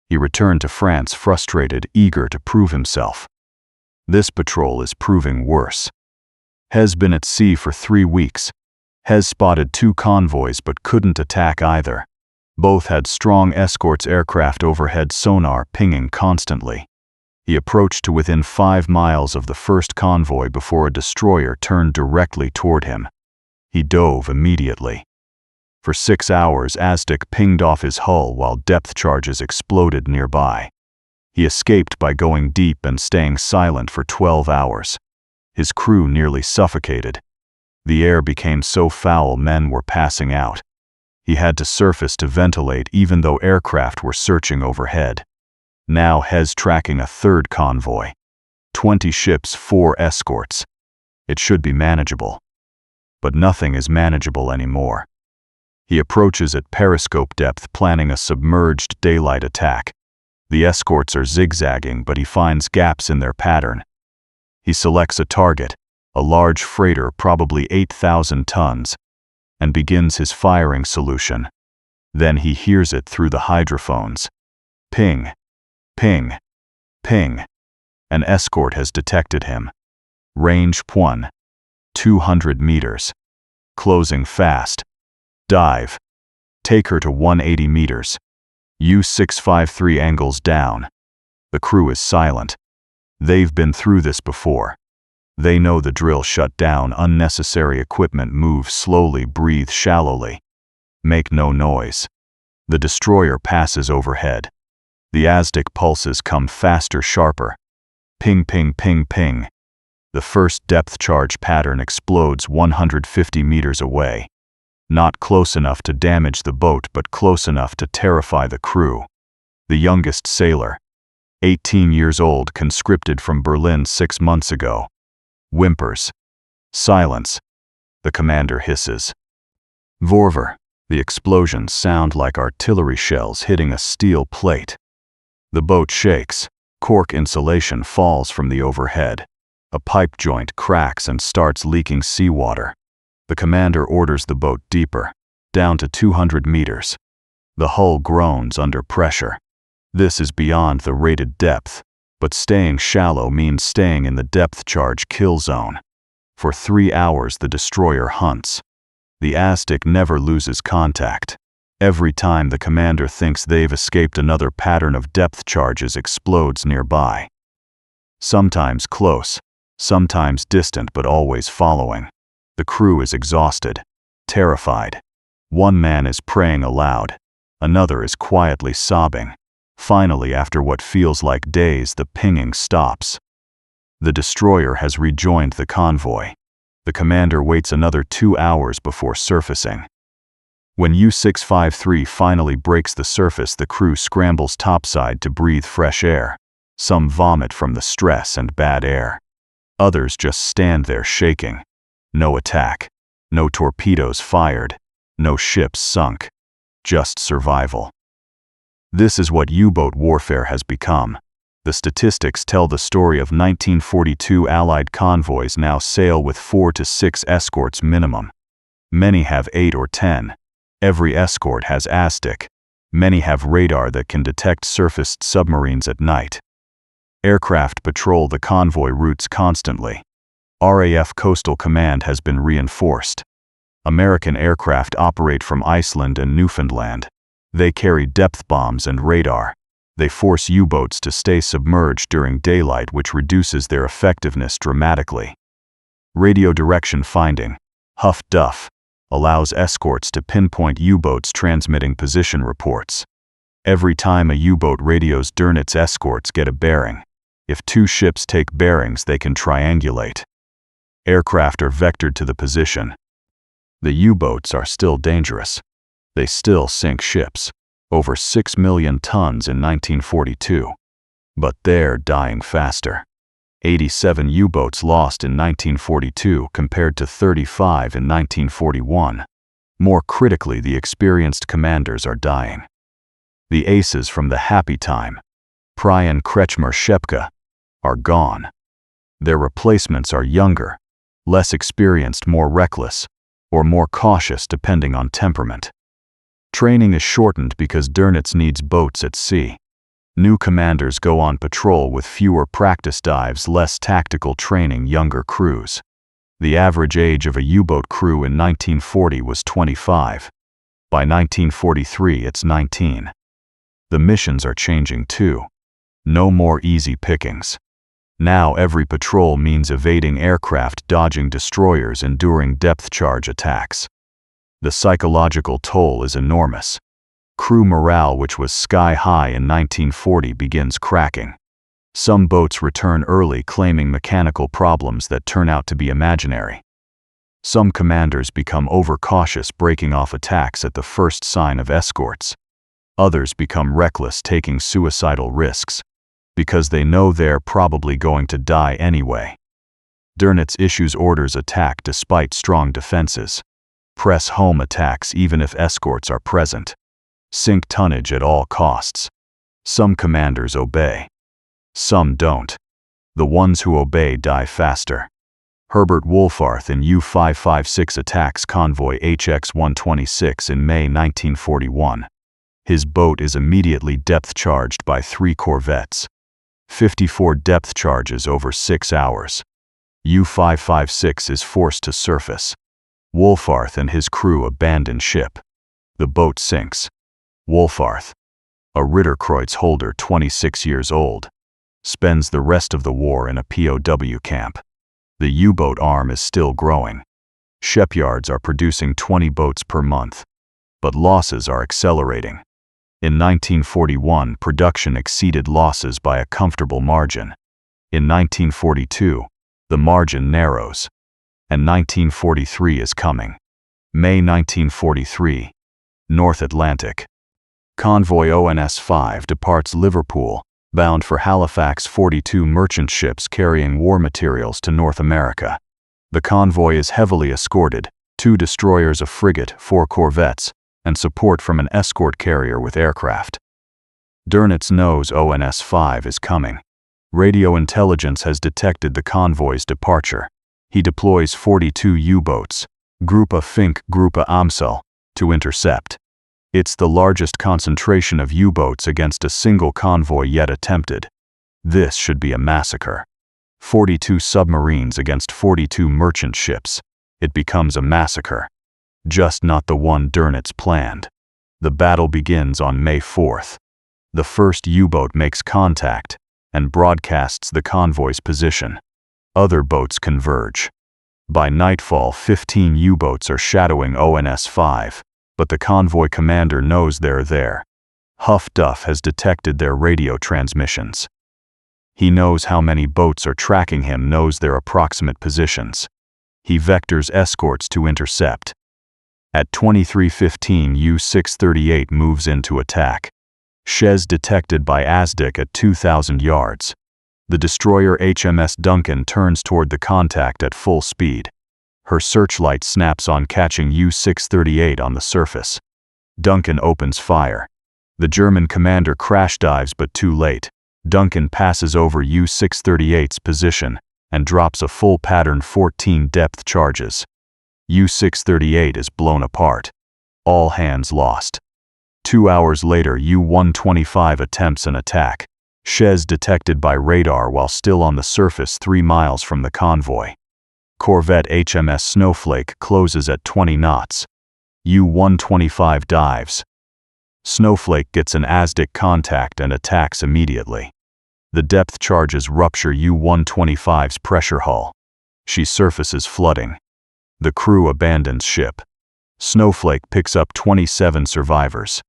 He returned to France frustrated, eager to prove himself. This patrol is proving worse. Hez been at sea for 3 weeks. Hez spotted 2 convoys but couldn't attack either. Both had strong escorts aircraft overhead, sonar pinging constantly. He approached to within 5 miles of the first convoy before a destroyer turned directly toward him. He dove immediately. For 6 hours, Aztec pinged off his hull while depth charges exploded nearby. He escaped by going deep and staying silent for 12 hours. His crew nearly suffocated. The air became so foul men were passing out. He had to surface to ventilate even though aircraft were searching overhead. Now Hez tracking a 3rd convoy. 20 ships, 4 escorts. It should be manageable. But nothing is manageable anymore. He approaches at periscope depth, planning a submerged daylight attack. The escorts are zigzagging, but he finds gaps in their pattern. He selects a target, a large freighter, probably 8,000 tons, and begins his firing solution. Then he hears it through the hydrophones. Ping, ping, ping. An escort has detected him. Range 1. 200 meters. Closing fast. Dive. Take her to 180 meters. U-653 angles down. The crew is silent. They've been through this before. They know the drill shut down, unnecessary equipment, move slowly, breathe shallowly. Make no noise. The destroyer passes overhead. The Aztec pulses come faster, sharper. Ping, ping, ping, ping. The first depth charge pattern explodes 150 meters away. Not close enough to damage the boat, but close enough to terrify the crew. The youngest sailor, 18 years old, conscripted from Berlin 6 months ago, whimpers. Silence. The commander hisses. Vorver. The explosions sound like artillery shells hitting a steel plate. The boat shakes. Cork insulation falls from the overhead. A pipe joint cracks and starts leaking seawater. The commander orders the boat deeper, down to 200 meters. The hull groans under pressure. This is beyond the rated depth, but staying shallow means staying in the depth charge kill zone. For 3 hours the destroyer hunts. The Aztec never loses contact. Every time the commander thinks they've escaped, another pattern of depth charges explodes nearby. Sometimes close, sometimes distant, but always following. The crew is exhausted, terrified. One man is praying aloud. Another is quietly sobbing. Finally, after what feels like days, the pinging stops. The destroyer has rejoined the convoy. The commander waits another 2 hours before surfacing. When U-653 finally breaks the surface, the crew scrambles topside to breathe fresh air. Some vomit from the stress and bad air. Others just stand there shaking. No attack. No torpedoes fired. No ships sunk. Just survival. This is what U-boat warfare has become. The statistics tell the story of 1942 Allied convoys now sail with 4 to 6 escorts minimum. Many have 8 or 10. Every escort has Aztec. Many have radar that can detect surfaced submarines at night. Aircraft patrol the convoy routes constantly. RAF Coastal Command has been reinforced. American aircraft operate from Iceland and Newfoundland. They carry depth bombs and radar. They force U-boats to stay submerged during daylight, which reduces their effectiveness dramatically. Radio direction finding, Huff Duff, allows escorts to pinpoint U-boats transmitting position reports. Every time a U-boat radios Dönitz, escorts get a bearing. If 2 ships take bearings, they can triangulate. Aircraft are vectored to the position. The U-boats are still dangerous. They still sink ships, over 6 million tons in 1942. But they're dying faster. 87 U-boats lost in 1942 compared to 35 in 1941. More critically, the experienced commanders are dying. The aces from the happy time, Pryan, Kretschmer, Shepka, are gone. Their replacements are younger, less experienced, more reckless, or more cautious depending on temperament. Training is shortened because Dönitz needs boats at sea. New commanders go on patrol with fewer practice dives, less tactical training, younger crews. The average age of a U-boat crew in 1940 was 25. By 1943, it's 19. The missions are changing too. No more easy pickings. Now every patrol means evading aircraft, dodging destroyers, enduring depth charge attacks. The psychological toll is enormous. Crew morale, which was sky high in 1940, begins cracking. Some boats return early, claiming mechanical problems that turn out to be imaginary. Some commanders become overcautious, breaking off attacks at the first sign of escorts. Others become reckless, taking suicidal risks, because they know they're probably going to die anyway. Dönitz issues orders: attack despite strong defenses. Press home attacks even if escorts are present. Sink tonnage at all costs. Some commanders obey. Some don't. The ones who obey die faster. Herbert Wohlfarth in U-556 attacks convoy HX-126 in May 1941. His boat is immediately depth charged by 3 corvettes. 54 depth charges over 6 hours. U-556 is forced to surface. Wohlfarth and his crew abandon ship. The boat sinks. Wohlfarth, a Ritterkreuz holder 26 years old, spends the rest of the war in a POW camp. The U-boat arm is still growing. Shipyards are producing 20 boats per month. But losses are accelerating. In 1941, production exceeded losses by a comfortable margin. In 1942, the margin narrows. And 1943 is coming. May 1943. North Atlantic. Convoy ONS-5 departs Liverpool, bound for Halifax. 42 merchant ships carrying war materials to North America. The convoy is heavily escorted, 2 destroyers, a frigate, 4 corvettes, and support from an escort carrier with aircraft. Durnitz knows ONS-5 is coming. Radio intelligence has detected the convoy's departure. He deploys 42 U-boats, Gruppe Fink, Gruppe Amsel, to intercept. It's the largest concentration of U-boats against a single convoy yet attempted. This should be a massacre. 42 submarines against 42 merchant ships. It becomes a massacre. Just not the one Durnitz planned. The battle begins on May 4th. The first U-boat makes contact and broadcasts the convoy's position. Other boats converge. By nightfall, 15 U-boats are shadowing ONS-5, but the convoy commander knows they're there. Huff Duff has detected their radio transmissions. He knows how many boats are tracking him, knows their approximate positions. He vectors escorts to intercept. At 23:15, U-638 moves in to attack. Shez detected by ASDIC at 2,000 yards. The destroyer HMS Duncan turns toward the contact at full speed. Her searchlight snaps on, catching U-638 on the surface. Duncan opens fire. The German commander crash dives, but too late. Duncan passes over U-638's position and drops a full pattern 14 depth charges. U-638 is blown apart. All hands lost. 2 hours later, U-125 attempts an attack. Shez detected by radar while still on the surface 3 miles from the convoy. Corvette HMS Snowflake closes at 20 knots. U-125 dives. Snowflake gets an ASDIC contact and attacks immediately. The depth charges rupture U-125's pressure hull. She surfaces, flooding. The crew abandons ship. Snowflake picks up 27 survivors.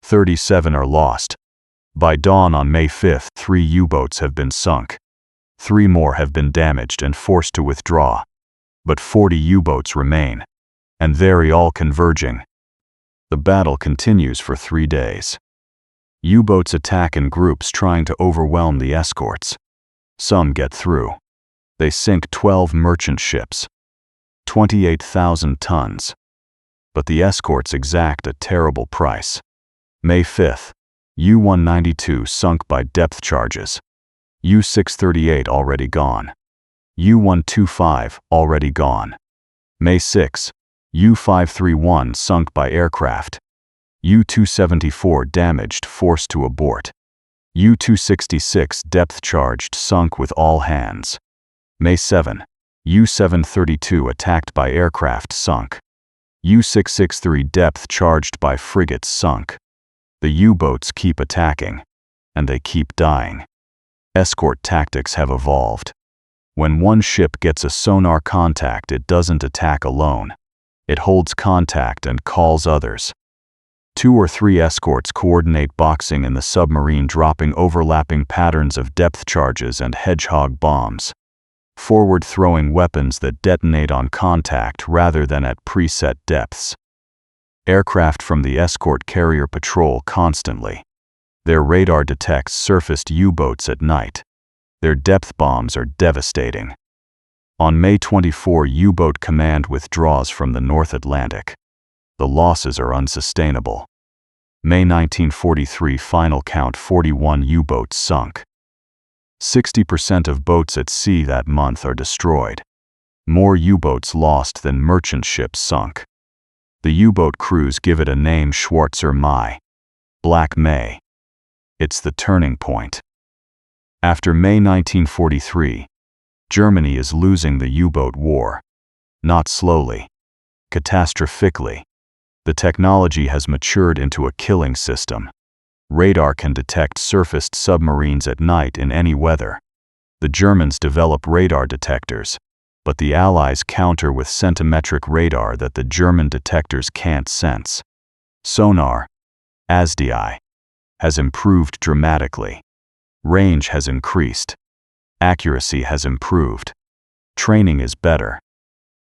37 are lost. By dawn on May 5th, 3 U-boats have been sunk. 3 more have been damaged and forced to withdraw. But 40 U-boats remain, and they're all converging. The battle continues for 3 days. U-boats attack in groups, trying to overwhelm the escorts. Some get through. They sink 12 merchant ships. 28,000 tons. But the escorts exact a terrible price. May 5th, U-192 sunk by depth charges. U-638 already gone. U-125 already gone. May 6, U-531 sunk by aircraft. U-274 damaged, forced to abort. U-266 depth charged, sunk with all hands. May 7, U-732 attacked by aircraft, sunk. U-663 depth charged by frigates, sunk. The U-boats keep attacking, and they keep dying. Escort tactics have evolved. When one ship gets a sonar contact, it doesn't attack alone. It holds contact and calls others. 2 or 3 escorts coordinate boxing in the submarine, dropping overlapping patterns of depth charges and hedgehog bombs. Forward-throwing weapons that detonate on contact rather than at preset depths. Aircraft from the escort carrier patrol constantly. Their radar detects surfaced U-boats at night. Their depth bombs are devastating. On May 24, U-boat command withdraws from the North Atlantic. The losses are unsustainable. May 1943 final count: 41 U-boats sunk. 60% of boats at sea that month are destroyed. More U-boats lost than merchant ships sunk. The U-boat crews give it a name: Schwarzer Mai. Black May. It's the turning point. After May 1943, Germany is losing the U-boat war. Not slowly. Catastrophically. The technology has matured into a killing system. Radar can detect surfaced submarines at night in any weather. The Germans develop radar detectors, but the Allies counter with centimetric radar that the German detectors can't sense. Sonar, SDI, has improved dramatically. Range has increased. Accuracy has improved. Training is better.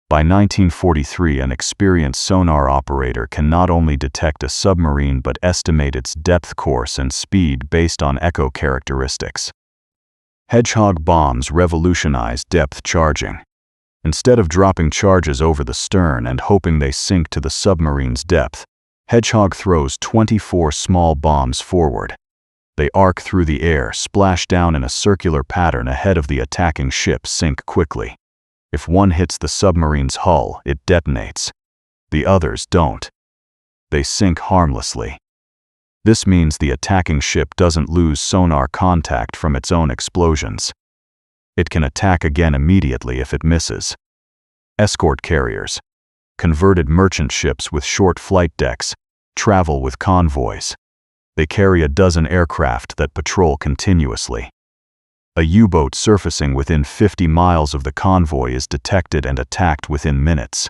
By 1943, an experienced sonar operator can not only detect a submarine but estimate its depth, course, and speed based on echo characteristics. Hedgehog bombs revolutionized depth charging. Instead of dropping charges over the stern and hoping they sink to the submarine's depth, Hedgehog throws 24 small bombs forward. They arc through the air, splash down in a circular pattern ahead of the attacking ship, sink quickly. If one hits the submarine's hull, it detonates. The others don't. They sink harmlessly. This means the attacking ship doesn't lose sonar contact from its own explosions. It can attack again immediately if it misses. Escort carriers, converted merchant ships with short flight decks, travel with convoys. They carry a dozen aircraft that patrol continuously. A U-boat surfacing within 50 miles of the convoy is detected and attacked within minutes.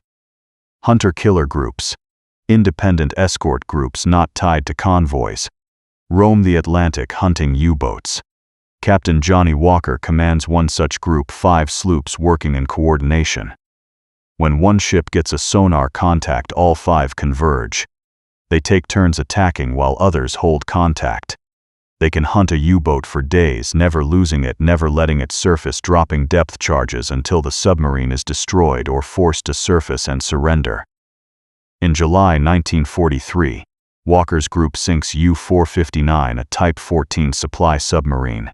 Hunter-killer groups, independent escort groups not tied to convoys, roam the Atlantic hunting U-boats. Captain Johnny Walker commands one such group, 5 sloops working in coordination. When one ship gets a sonar contact, all 5 converge. They take turns attacking while others hold contact. They can hunt a U-boat for days, never losing it, never letting it surface, dropping depth charges until the submarine is destroyed or forced to surface and surrender. In July 1943, Walker's group sinks U-459, a Type 14 supply submarine.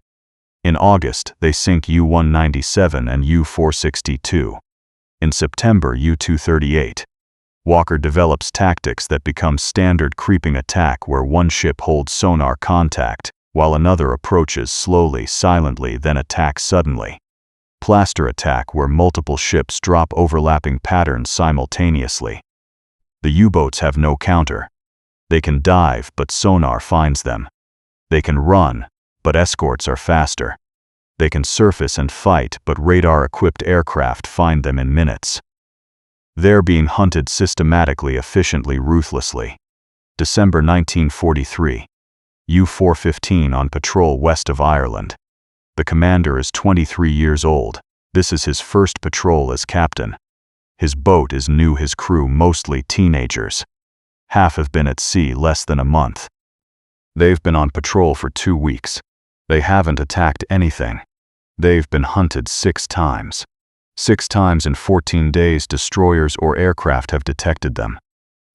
In August, they sink U-197 and U-462. In September, U-238. Walker develops tactics that become standard: creeping attack, where one ship holds sonar contact, while another approaches slowly, silently, then attacks suddenly. Plaster attack, where multiple ships drop overlapping patterns simultaneously. The U-boats have no counter. They can dive, but sonar finds them. They can run, but escorts are faster. They can surface and fight, but radar-equipped aircraft find them in minutes. They're being hunted systematically, efficiently, ruthlessly. December 1943. U-415 on patrol west of Ireland. The commander is 23 years old. This is his first patrol as captain. His boat is new, his crew mostly teenagers. Half have been at sea less than a month. They've been on patrol for 2 weeks. They haven't attacked anything. They've been hunted 6 times. 6 times in 14 days destroyers or aircraft have detected them.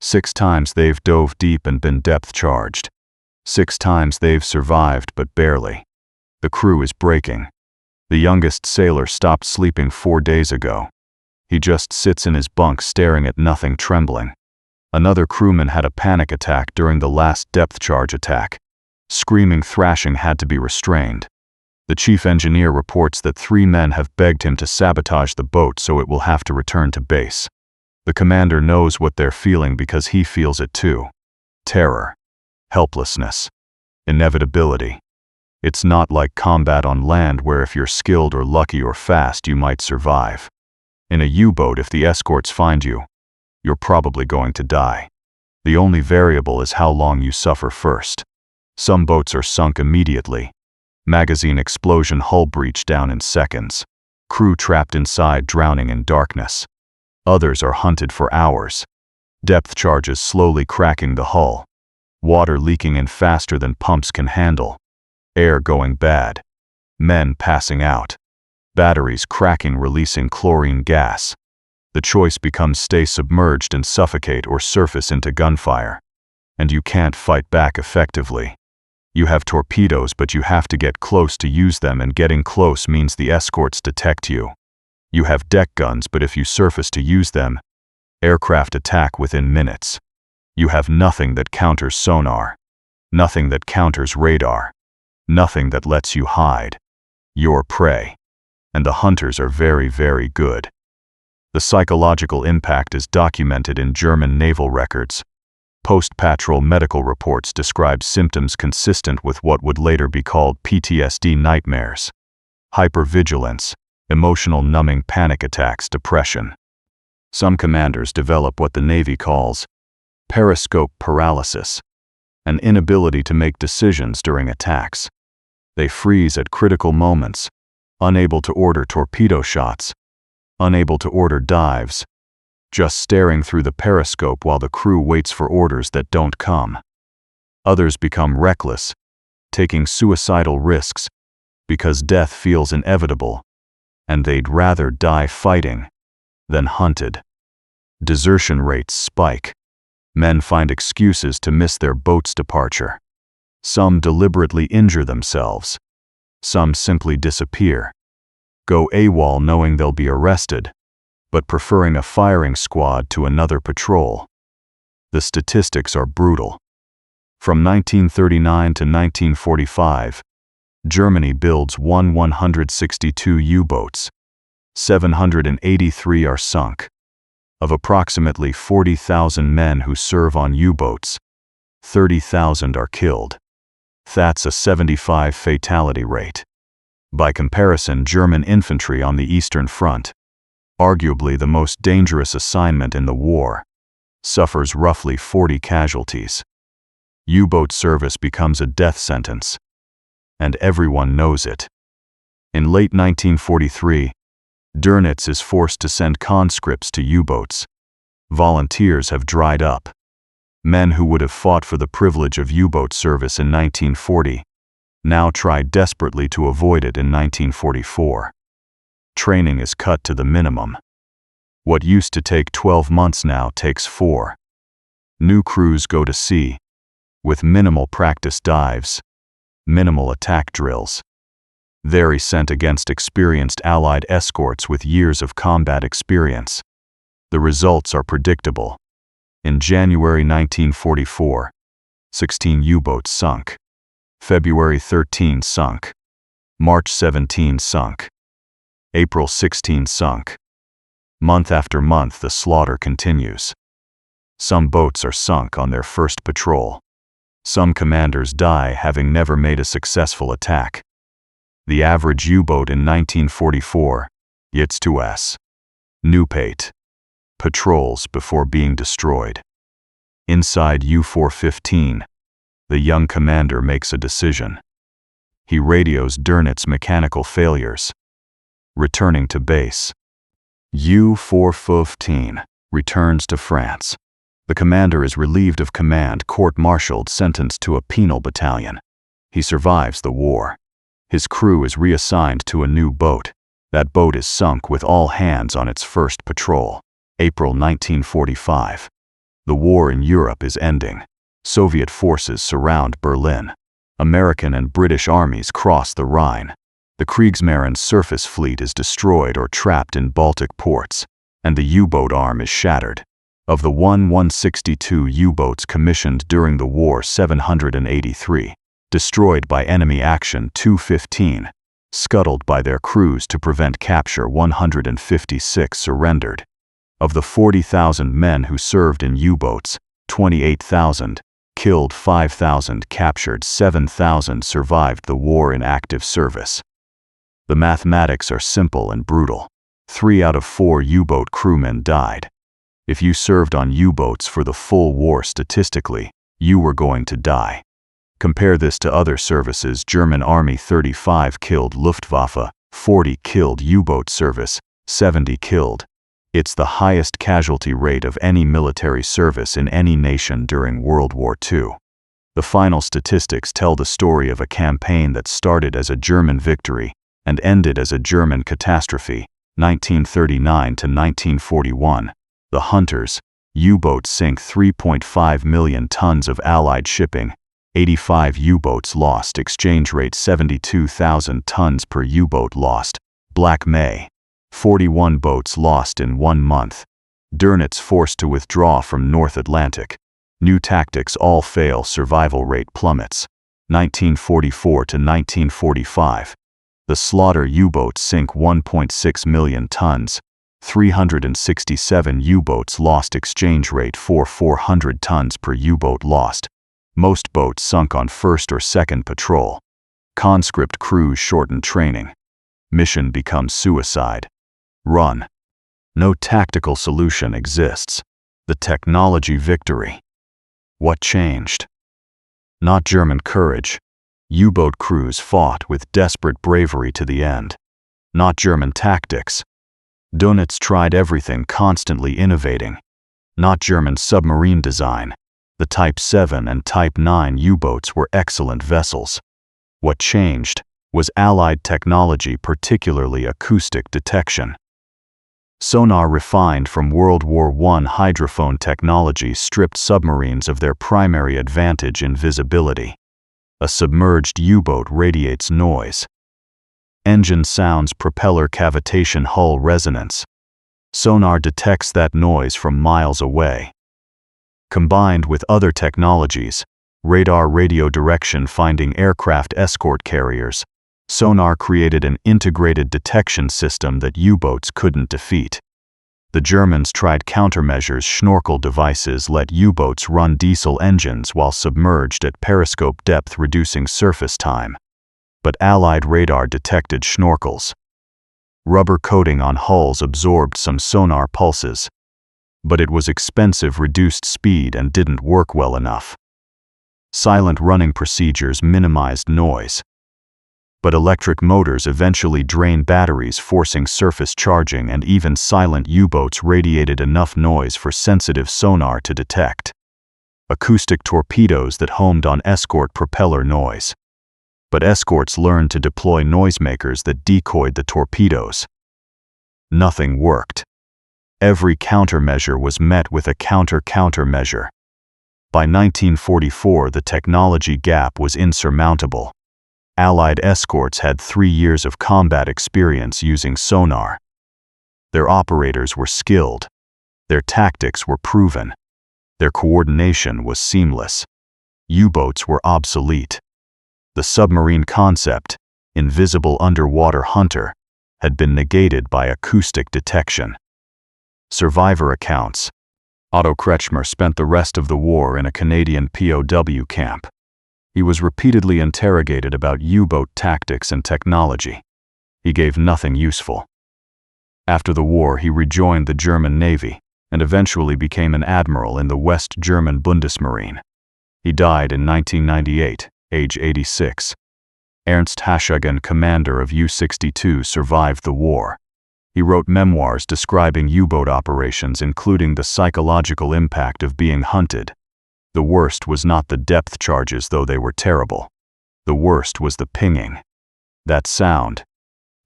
6 times they've dove deep and been depth charged. 6 times they've survived, but barely. The crew is breaking. The youngest sailor stopped sleeping 4 days ago. He just sits in his bunk staring at nothing, trembling. Another crewman had a panic attack during the last depth charge attack. Screaming, thrashing had to be restrained. The chief engineer reports that 3 men have begged him to sabotage the boat so it will have to return to base. The commander knows what they're feeling because he feels it too. Terror. Helplessness. Inevitability. It's not like combat on land where if you're skilled or lucky or fast you might survive. In a U-boat, if the escorts find you, you're probably going to die. The only variable is how long you suffer first. Some boats are sunk immediately. Magazine explosion, hull breach down in seconds. Crew trapped inside, drowning in darkness. Others are hunted for hours. Depth charges slowly cracking the hull. Water leaking in faster than pumps can handle. Air going bad. Men passing out. Batteries cracking, releasing chlorine gas. The choice becomes stay submerged and suffocate or surface into gunfire. And you can't fight back effectively. You have torpedoes, but you have to get close to use them, and getting close means the escorts detect you. You have deck guns, but if you surface to use them, aircraft attack within minutes. You have nothing that counters sonar. Nothing that counters radar. Nothing that lets you hide. You're prey. And the hunters are very, very good. The psychological impact is documented in German naval records. Post-patrol medical reports describe symptoms consistent with what would later be called PTSD nightmares. Hypervigilance, emotional numbing panic attacks, depression. Some commanders develop what the Navy calls periscope paralysis, an inability to make decisions during attacks. They freeze at critical moments, unable to order torpedo shots, unable to order dives, just staring through the periscope while the crew waits for orders that don't come. Others become reckless, taking suicidal risks because death feels inevitable, and they'd rather die fighting than hunted. Desertion rates spike. Men find excuses to miss their boat's departure. Some deliberately injure themselves. Some simply disappear, go AWOL knowing they'll be arrested, but preferring a firing squad to another patrol. The statistics are brutal. From 1939 to 1945, Germany builds 162 U-boats. 783 are sunk. Of approximately 40,000 men who serve on U-boats, 30,000 are killed. That's a 75 fatality rate. By comparison, German infantry on the Eastern Front, arguably the most dangerous assignment in the war, suffers roughly 40 casualties. U-boat service becomes a death sentence, and everyone knows it. In late 1943, Dönitz is forced to send conscripts to U-boats. Volunteers have dried up. Men who would have fought for the privilege of U-boat service in 1940 now try desperately to avoid it in 1944. Training is cut to the minimum. What used to take 12 months now takes 4. New crews go to sea, with minimal practice dives, minimal attack drills. They're sent against experienced Allied escorts with years of combat experience. The results are predictable. In January 1944, 16 U-boats sunk. February 13 sunk. March 17 sunk. April 16 sunk. Month after month the slaughter continues. Some boats are sunk on their first patrol. Some commanders die having never made a successful attack. The average U-boat in 1944, Yitz-2S, Nupate, patrols before being destroyed. Inside U-415, the young commander makes a decision. He radios Dönitz mechanical failures. Returning to base. U-415 returns to France. The commander is relieved of command, court-martialed, sentenced to a penal battalion. He survives the war. His crew is reassigned to a new boat. That boat is sunk with all hands on its first patrol. April 1945. The war in Europe is ending. Soviet forces surround Berlin. American and British armies cross the Rhine. The Kriegsmarine surface fleet is destroyed or trapped in Baltic ports, and the U-boat arm is shattered. Of the 162 U-boats commissioned during the war, 783, destroyed by enemy action 215, scuttled by their crews to prevent capture 156 surrendered. Of the 40,000 men who served in U-boats, 28,000, killed 5,000, captured 7,000, survived the war in active service. The mathematics are simple and brutal. 3 out of 4 U-boat crewmen died. If you served on U-boats for the full war, statistically, you were going to die. Compare this to other services. German Army 35 killed, Luftwaffe 40 killed, U-boat service 70 killed. It's the highest casualty rate of any military service in any nation during World War II. The final statistics tell the story of a campaign that started as a German victory and ended as a German catastrophe. 1939 to 1941. The Hunters, U-boats sink 3.5 million tons of Allied shipping, 85 U-boats lost, exchange rate 72,000 tons per U-boat lost. Black May, 41 boats lost in 1 month. Dönitz forced to withdraw from North Atlantic. New tactics all fail, survival rate plummets. 1944 to 1945. The slaughter, U-boats sink 1.6 million tons. 367 U-boats lost, exchange rate 400 tons per U-boat lost. Most boats sunk on first or second patrol. Conscript crews shortened training. mission becomes suicide. Run. No tactical solution exists. The technology victory. What changed? Not German courage. U-boat crews fought with desperate bravery to the end. Not German tactics. Dönitz tried everything, constantly innovating. Not German submarine design. The Type 7 and Type 9 U-boats were excellent vessels. What changed was Allied technology, particularly acoustic detection. Sonar refined from World War I hydrophone technology stripped submarines of their primary advantage in visibility. A submerged U-boat radiates noise. Engine sounds, propeller cavitation, hull resonance. Sonar detects that noise from miles away. Combined with other technologies, radar radio direction finding aircraft escort carriers, Sonar created an integrated detection system that U-boats couldn't defeat. The Germans tried countermeasures. Schnorkel devices let U-boats run diesel engines while submerged at periscope depth, reducing surface time. But Allied radar detected schnorkels. Rubber coating on hulls absorbed some sonar pulses. But it was expensive, reduced speed, and didn't work well enough. Silent running procedures minimized noise. But electric motors eventually drained batteries, forcing surface charging, and even silent U-boats radiated enough noise for sensitive sonar to detect. Acoustic torpedoes that homed on escort propeller noise. But escorts learned to deploy noisemakers that decoyed the torpedoes. Nothing worked. Every countermeasure was met with a countermeasure. By 1944, the technology gap was insurmountable. Allied escorts had 3 years of combat experience using sonar. Their operators were skilled. Their tactics were proven. Their coordination was seamless. U-boats were obsolete. The submarine concept, invisible underwater hunter, had been negated by acoustic detection. Survivor accounts. Otto Kretschmer spent the rest of the war in a Canadian POW camp. He was repeatedly interrogated about U-boat tactics and technology. He gave nothing useful. After the war, he rejoined the German Navy and eventually became an admiral in the West German Bundesmarine. He died in 1998, age 86. Ernst Haschagen, commander of U-62, survived the war. He wrote memoirs describing U-boat operations, including the psychological impact of being hunted. The worst was not the depth charges, though they were terrible. The worst was the pinging. That sound.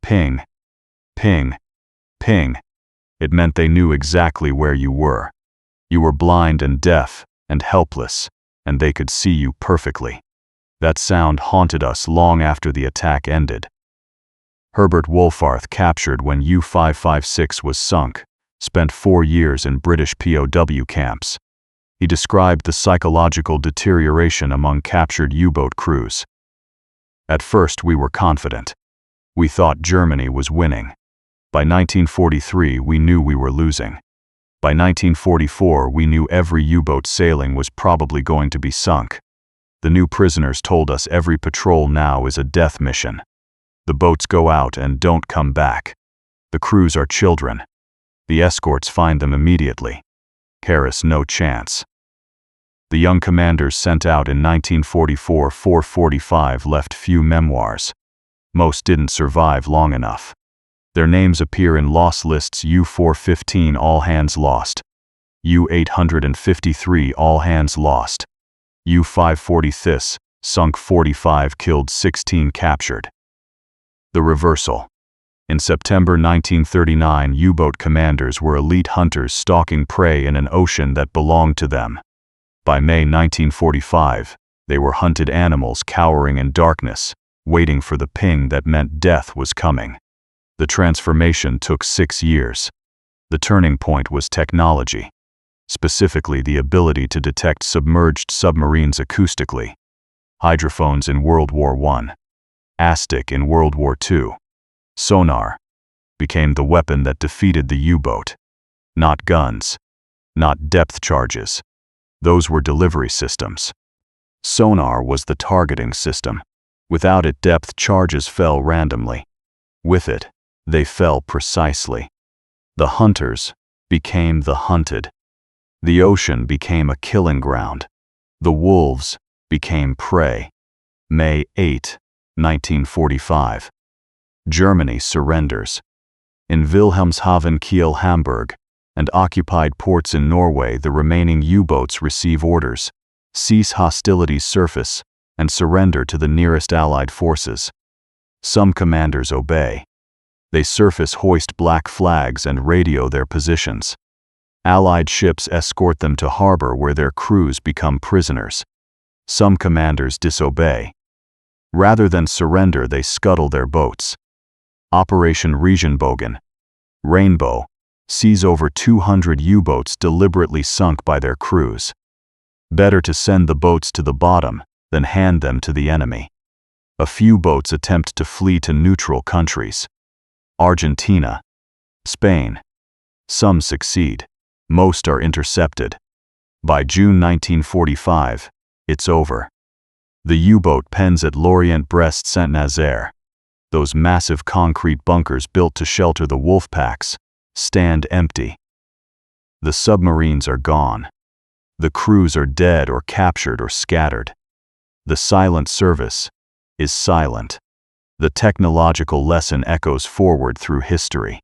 Ping. Ping. Ping. It meant they knew exactly where you were. You were blind and deaf and helpless, and they could see you perfectly. That sound haunted us long after the attack ended. Herbert Wolfarth, captured when U-556 was sunk, spent 4 years in British POW camps. He described the psychological deterioration among captured U-boat crews. At first we were confident. We thought Germany was winning. By 1943 we knew we were losing. By 1944 we knew every U-boat sailing was probably going to be sunk. The new prisoners told us every patrol now is a death mission. The boats go out and don't come back. The crews are children. The escorts find them immediately. Harris, no chance. The young commanders sent out in 1944-45 left few memoirs. Most didn't survive long enough. Their names appear in loss lists: U-415 all hands lost, U-853 all hands lost, U-540 Thys, sunk 45, killed 16, captured. The reversal. In September 1939, U-boat commanders were elite hunters stalking prey in an ocean that belonged to them. By May 1945, they were hunted animals cowering in darkness, waiting for the ping that meant death was coming. The transformation took 6 years. The turning point was technology, specifically the ability to detect submerged submarines acoustically. Hydrophones in World War I, ASTIC in World War II. Sonar became the weapon that defeated the U-boat. Not guns, not depth charges. Those were delivery systems. Sonar was the targeting system. Without it, depth charges fell randomly. With it, they fell precisely. The hunters became the hunted. The ocean became a killing ground. The wolves became prey. May 8, 1945. Germany surrenders. In Wilhelmshaven, Kiel, Hamburg, and occupied ports in Norway, the remaining U-boats receive orders: cease hostilities, surface, and surrender to the nearest Allied forces. Some commanders obey. They surface, hoist black flags, and radio their positions. Allied ships escort them to harbor, where their crews become prisoners. Some commanders disobey. Rather than surrender, they scuttle their boats. Operation Regenbogen, Rainbow, sees over 200 U-boats deliberately sunk by their crews. Better to send the boats to the bottom than hand them to the enemy. A few boats attempt to flee to neutral countries: Argentina, Spain. Some succeed. Most are intercepted. By June 1945, it's over. The U-boat pens at Lorient-Brest-Saint-Nazaire, those massive concrete bunkers built to shelter the wolf packs, stand empty. The submarines are gone. The crews are dead or captured or scattered. The silent service is silent. The technological lesson echoes forward through history.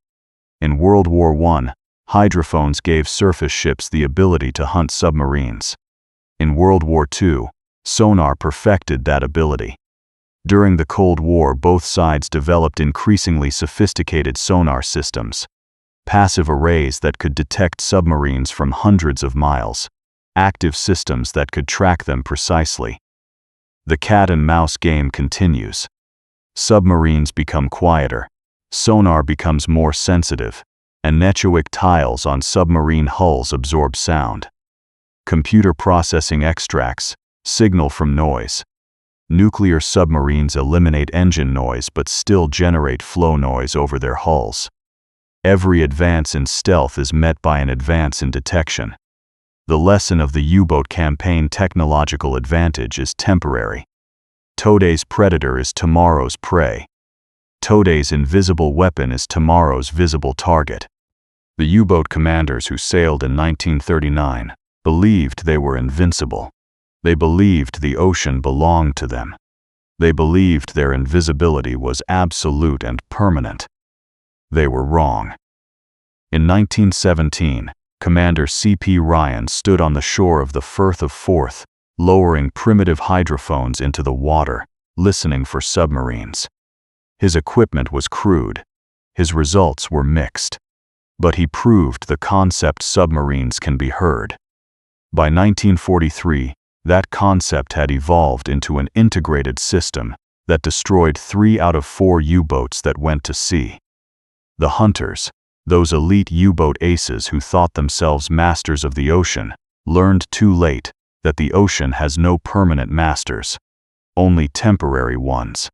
In World War I, hydrophones gave surface ships the ability to hunt submarines. In World War II, sonar perfected that ability. During the Cold War, both sides developed increasingly sophisticated sonar systems. Passive arrays that could detect submarines from hundreds of miles. Active systems that could track them precisely. The cat-and-mouse game continues. Submarines become quieter. Sonar becomes more sensitive. Anechoic tiles on submarine hulls absorb sound. Computer processing extracts signal from noise. Nuclear submarines eliminate engine noise but still generate flow noise over their hulls. Every advance in stealth is met by an advance in detection. The lesson of the U-boat campaign: technological advantage is temporary. Today's predator is tomorrow's prey. Today's invisible weapon is tomorrow's visible target. The U-boat commanders who sailed in 1939 believed they were invincible. They believed the ocean belonged to them. They believed their invisibility was absolute and permanent. They were wrong. In 1917, Commander C.P. Ryan stood on the shore of the Firth of Forth, lowering primitive hydrophones into the water, listening for submarines. His equipment was crude. His results were mixed. But he proved the concept: submarines can be heard. By 1943, that concept had evolved into an integrated system that destroyed 3 out of 4 U-boats that went to sea. The hunters, those elite U-boat aces who thought themselves masters of the ocean, learned too late that the ocean has no permanent masters, only temporary ones.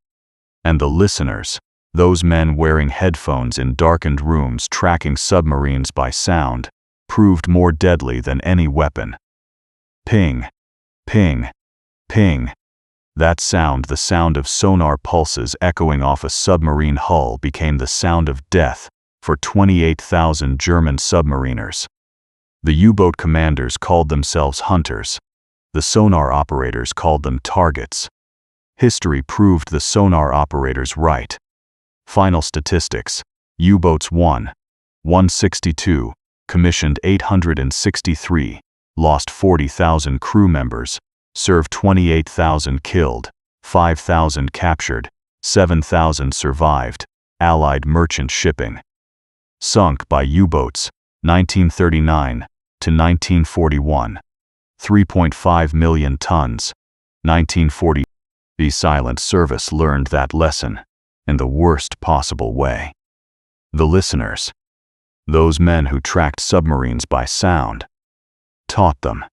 And the listeners, those men wearing headphones in darkened rooms tracking submarines by sound, proved more deadly than any weapon. Ping, ping, ping. That sound, the sound of sonar pulses echoing off a submarine hull, became the sound of death for 28,000 German submariners. The U-boat commanders called themselves hunters. The sonar operators called them targets. History proved the sonar operators right. Final statistics: U-boats 162, commissioned 863, lost 40,000 crew members, served 28,000, killed 5,000, captured 7,000, survived. Allied merchant shipping. Sunk by U-boats, 1939 to 1941. 3.5 million tons, 1940. The silent service learned that lesson in the worst possible way. The listeners, those men who tracked submarines by sound, taught them.